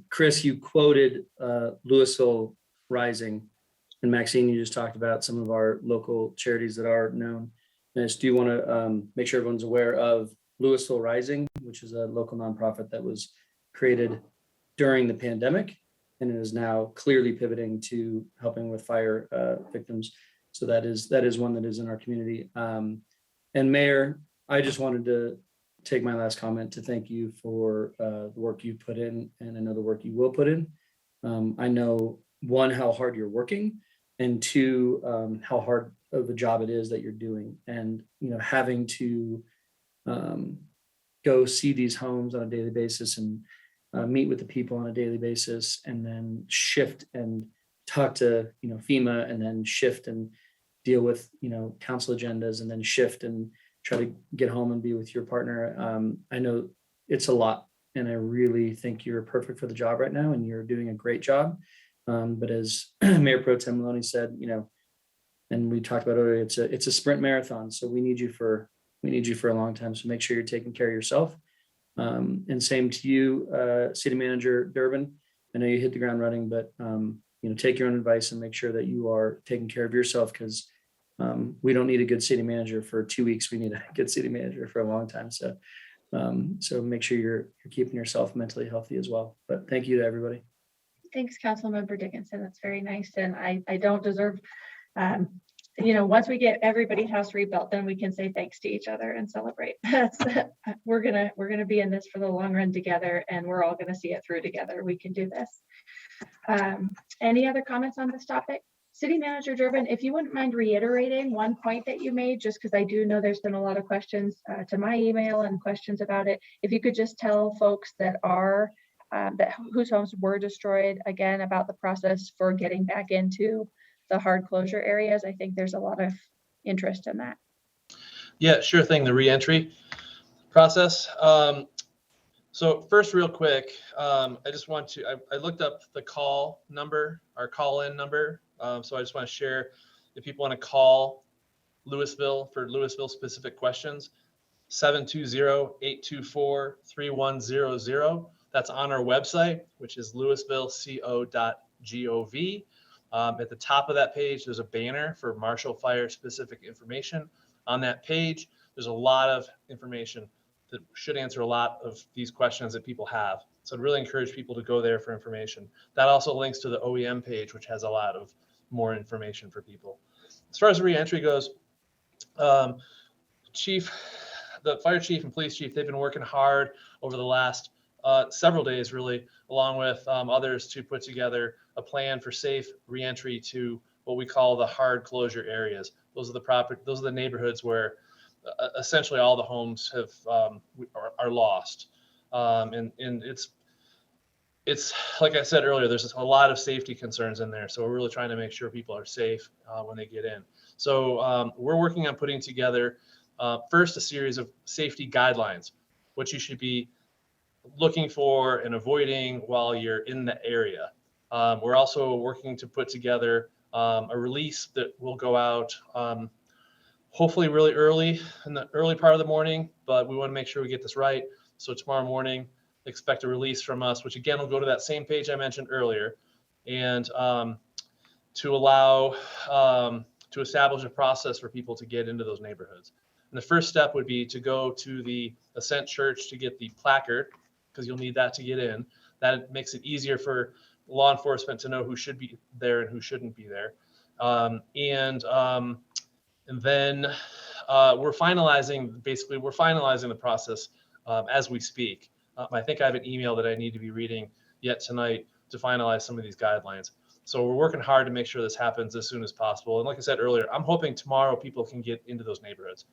Chris, you quoted Louisville Rising, and Maxine, you just talked about some of our local charities that are known. And I just do want to make sure everyone's aware of Louisville Rising, which is a local nonprofit that was created during the pandemic and is now clearly pivoting to helping with fire victims. So that is one that is in our community. And Mayor, I just wanted to take my last comment to thank you for the work you put in, and I know the work you will put in. I know, one, how hard you're working, and two, how hard of a job it is that you're doing. And having to go see these homes on a daily basis and meet with the people on a daily basis, and then shift and talk to FEMA, and then shift and deal with council agendas, and then shift and try to get home and be with your partner. I know it's a lot, and I really think you're perfect for the job right now, and you're doing a great job. But as Mayor Pro Tem Maloney said, and we talked about earlier, it's a sprint marathon. So we need you for a long time. So make sure you're taking care of yourself. And same to you, City Manager Durbin. I know you hit the ground running, but take your own advice and make sure that you are taking care of yourself, because we don't need a good city manager for 2 weeks. We need a good city manager for a long time. So make sure you're keeping yourself mentally healthy as well. But thank you to everybody. Thanks, Councilmember Dickinson. That's very nice. And I don't deserve, once we get everybody's house rebuilt, then we can say thanks to each other and celebrate. We're gonna be in this for the long run together, and we're all gonna see it through together. We can do this. Any other comments on this topic? City Manager Durbin, if you wouldn't mind reiterating one point that you made, just because I do know there's been a lot of questions to my email and questions about it. If you could just tell folks that whose homes were destroyed again about the process for getting back into the hard closure areas. I think there's a lot of interest in that. Yeah, sure thing. The reentry process. So first, real quick, I just want to, I looked up the call number, our call-in number. So I just want to share, if people want to call Louisville for Louisville specific questions, 720-824-3100. That's on our website, which is louisvilleco.gov. At the top of that page, there's a banner for Marshall Fire specific information. On that page, there's a lot of information that should answer a lot of these questions that people have. So I'd really encourage people to go there for information. That also links to the OEM page, which has a lot of more information for people. As far as the reentry goes, the fire chief and police chief, they've been working hard over the last several days, really, along with others, to put together a plan for safe reentry to what we call the hard closure areas. Those are the neighborhoods where essentially all the homes are lost, and it's like I said earlier, there's a lot of safety concerns in there. So we're really trying to make sure people are safe when they get in. So we're working on putting together First, a series of safety guidelines, what you should be looking for and avoiding while you're in the area. We're also working to put together a release that will go out hopefully really early in the early part of the morning, but we want to make sure we get this right. So tomorrow morning, expect a release from us, which again will go to that same page I mentioned earlier, and to allow to establish a process for people to get into those neighborhoods. And the first step would be to go to the Ascent Church to get the placard, because you'll need that to get in. That makes it easier for law enforcement to know who should be there and who shouldn't be there. And then we're finalizing the process as we speak. I think I have an email that I need to be reading yet tonight to finalize some of these guidelines. So we're working hard to make sure this happens as soon as possible. And like I said earlier, I'm hoping tomorrow people can get into those neighborhoods.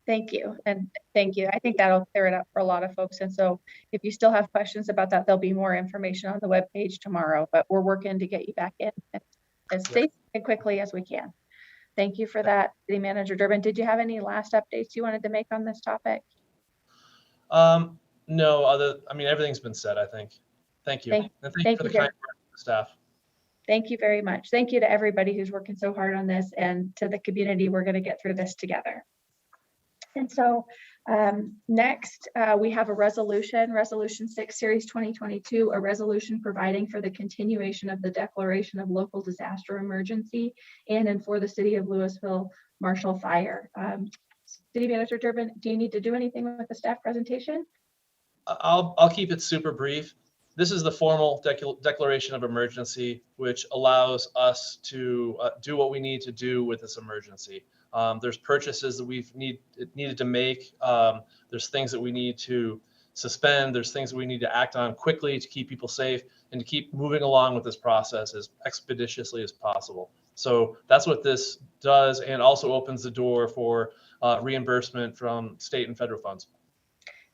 Thank you. And thank you. I think that'll clear it up for a lot of folks. And so if you still have questions about that, there'll be more information on the webpage tomorrow, but we're working to get you back in as safe and quickly as we can. Thank you for that, City Manager Durbin. Did you have any last updates you wanted to make on this topic? No, everything's been said, I think. Thank you. And thank you for the kind work of the staff. Thank you very much. Thank you to everybody who's working so hard on this, and to the community. We're going to get through this together. And so next, we have a resolution 6 Series 2022, a resolution providing for the continuation of the declaration of local disaster emergency in and for the city of Louisville Marshall Fire. City Manager Durbin, do you need to do anything with the staff presentation? I'll keep it super brief. This is the formal declaration of emergency, which allows us to do what we need to do with this emergency. There's purchases that we've needed to make. There's things that we need to suspend. There's things that we need to act on quickly to keep people safe and to keep moving along with this process as expeditiously as possible. So that's what this does, and also opens the door for reimbursement from state and federal funds.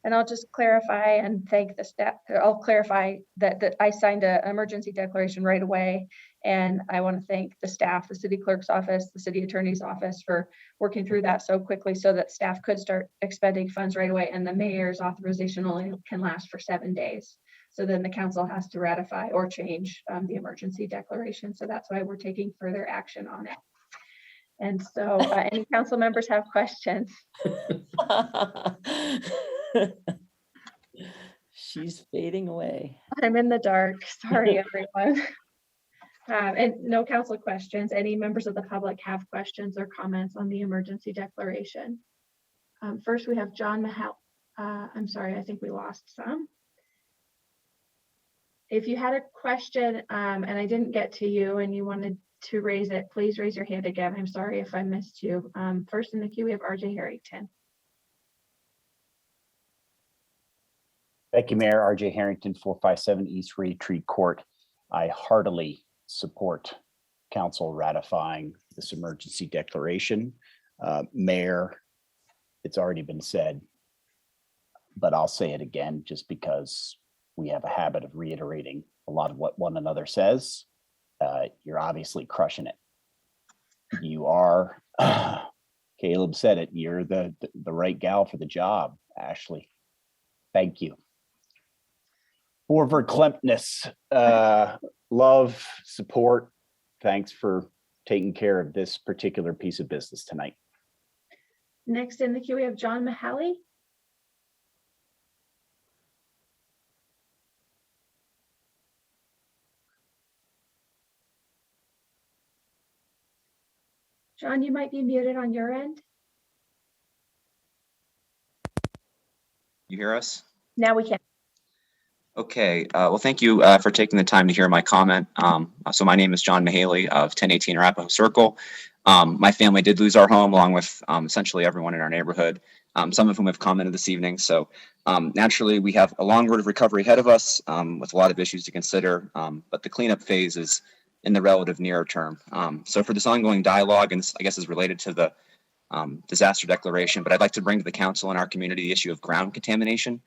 And I'll just clarify and thank the staff. I'll clarify that I signed an emergency declaration right away. And I want to thank the staff, the city clerk's office, the city attorney's office for working through that so quickly so that staff could start expending funds right away. And the mayor's authorization only can last for 7 days. So then the council has to ratify or change the emergency declaration. So that's why we're taking further action on it. And so any council members have questions? She's fading away. I'm in the dark. Sorry, everyone. And no council questions. Any members of the public have questions or comments on the emergency declaration? First, we have John Mahal. I'm sorry, I think we lost some. If you had a question and I didn't get to you and you wanted to raise it, please raise your hand again. I'm sorry if I missed you. First in the queue, we have RJ Harrington. Thank you, Mayor. RJ Harrington, 457 East Retreat Court. I heartily support council ratifying this emergency declaration. Mayor, it's already been said, but I'll say it again just because we have a habit of reiterating a lot of what one another says. You're obviously crushing it. You are, Caleb said it, you're the right gal for the job, Ashley. Thank you. For verklemtness, love, support, thanks for taking care of this particular piece of business tonight. Next in the queue, we have John Mahali. John, you might be muted on your end. You hear us? Now we can. Okay, well, thank you for taking the time to hear my comment. So my name is John Mahaley of 1018 Arapahoe Circle. My family did lose our home along with essentially everyone in our neighborhood, some of whom have commented this evening. So naturally, we have a long road of recovery ahead of us with a lot of issues to consider, but the cleanup phase is in the relative near term. So for this ongoing dialogue, and this, I guess, is related to the disaster declaration, but I'd like to bring to the council and our community the issue of ground contamination.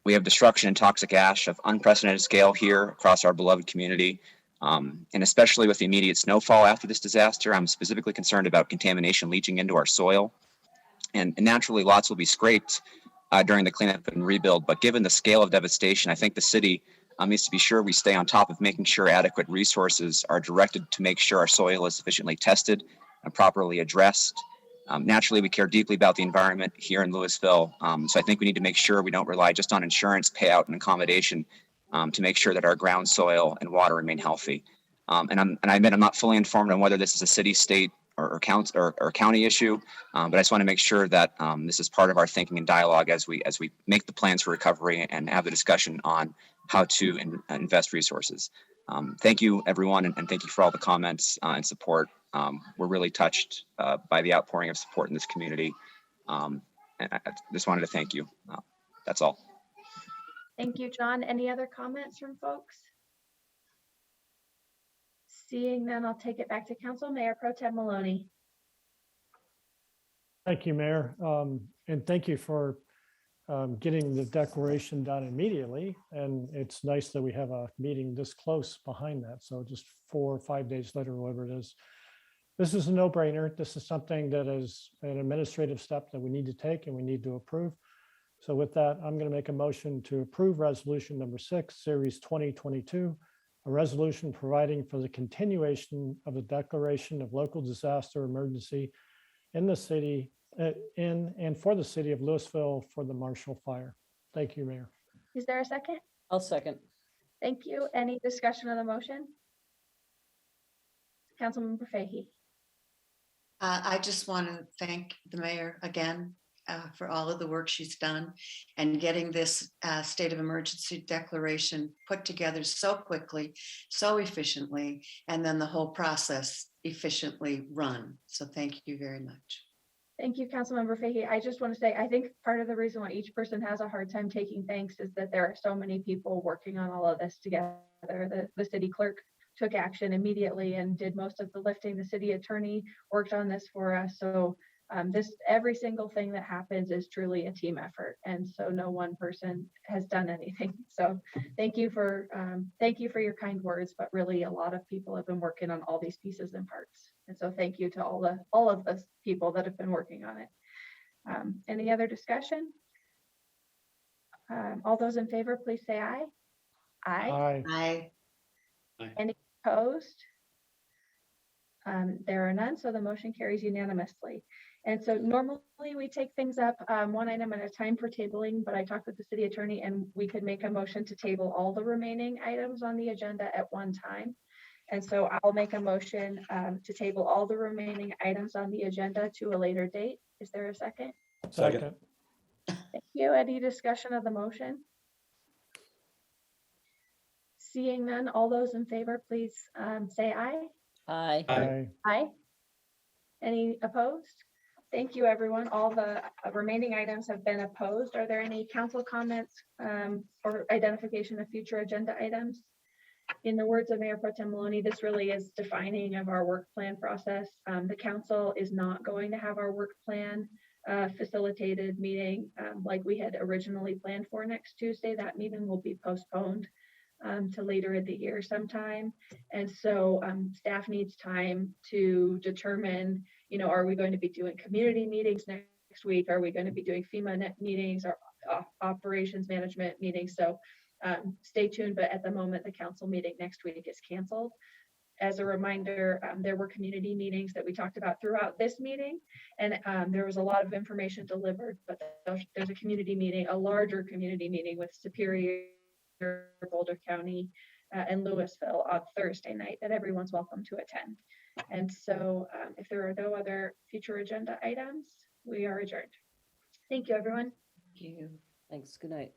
We have destruction and toxic ash of unprecedented scale here across our beloved community. And especially with the immediate snowfall after this disaster, I'm specifically concerned about contamination leaching into our soil. And naturally, lots will be scraped during the cleanup and rebuild. But given the scale of devastation, I think the city needs to be sure we stay on top of making sure adequate resources are directed to make sure our soil is sufficiently tested and properly addressed. Naturally, we care deeply about the environment here in Louisville. So I think we need to make sure we don't rely just on insurance payout and accommodation to make sure that our ground soil and water remain healthy. And I admit I'm not fully informed on whether this is a city, state, or county issue, but I just want to make sure that this is part of our thinking and dialogue as we make the plans for recovery and have the discussion on how to invest resources. Thank you, everyone, and thank you for all the comments and support. We're really touched by the outpouring of support in this community. And I just wanted to thank you. That's all. Thank you, John. Any other comments from folks? Seeing none, I'll take it back to Council. Mayor Pro Tem Maloney. Thank you, Mayor. And thank you for getting the declaration done immediately. And it's nice that we have a meeting this close behind that. So just 4 or 5 days later, whatever it is. This is a no-brainer. This is something that is an administrative step that we need to take and we need to approve. So with that, I'm going to make a motion to approve resolution number 6, series 2022, a resolution providing for the continuation of the declaration of local disaster emergency in the city, and for the city of Louisville for the Marshall Fire. Thank you, Mayor. Is there a second? I'll second. Thank you. Any discussion on the motion? Councilmember Fahey. I just want to thank the mayor again for all of the work she's done and getting this state of emergency declaration put together so quickly, so efficiently, and then the whole process efficiently run. So thank you very much. Thank you, Councilmember Fahey. I just want to say, I think part of the reason why each person has a hard time taking thanks is that there are so many people working on all of this together. The city clerk took action immediately and did most of the lifting. The city attorney worked on this for us. So every single thing that happens is truly a team effort. And so no one person has done anything. So thank you for your kind words, but really a lot of people have been working on all these pieces and parts. And so thank you to all of the people that have been working on it. Any other discussion? All those in favor, please say aye. Aye. Aye. Aye. Any opposed? There are none, so the motion carries unanimously. And so normally we take things up one item at a time for tabling, but I talked with the city attorney and we could make a motion to table all the remaining items on the agenda at one time. And so I'll make a motion to table all the remaining items on the agenda to a later date. Is there a second? Second. Thank you. Any discussion of the motion? Seeing none, all those in favor, please say aye. Aye. Aye. Aye. Any opposed? Thank you, everyone. All the remaining items have been opposed. Are there any council comments or identification of future agenda items? In the words of Mayor Pro Tem Maloney, this really is defining of our work plan process. The council is not going to have our work plan facilitated meeting like we had originally planned for next Tuesday. That meeting will be postponed to later in the year sometime. And so staff needs time to determine, are we going to be doing community meetings next week? Are we going to be doing FEMA meetings or operations management meetings? So stay tuned, but at the moment, the council meeting next week is canceled. As a reminder, there were community meetings that we talked about throughout this meeting, and there was a lot of information delivered, but there's a community meeting, a larger community meeting with Superior, Boulder County, and Louisville on Thursday night that everyone's welcome to attend. And so if there are no other future agenda items, we are adjourned. Thank you, everyone. Thank you. Thanks. Good night.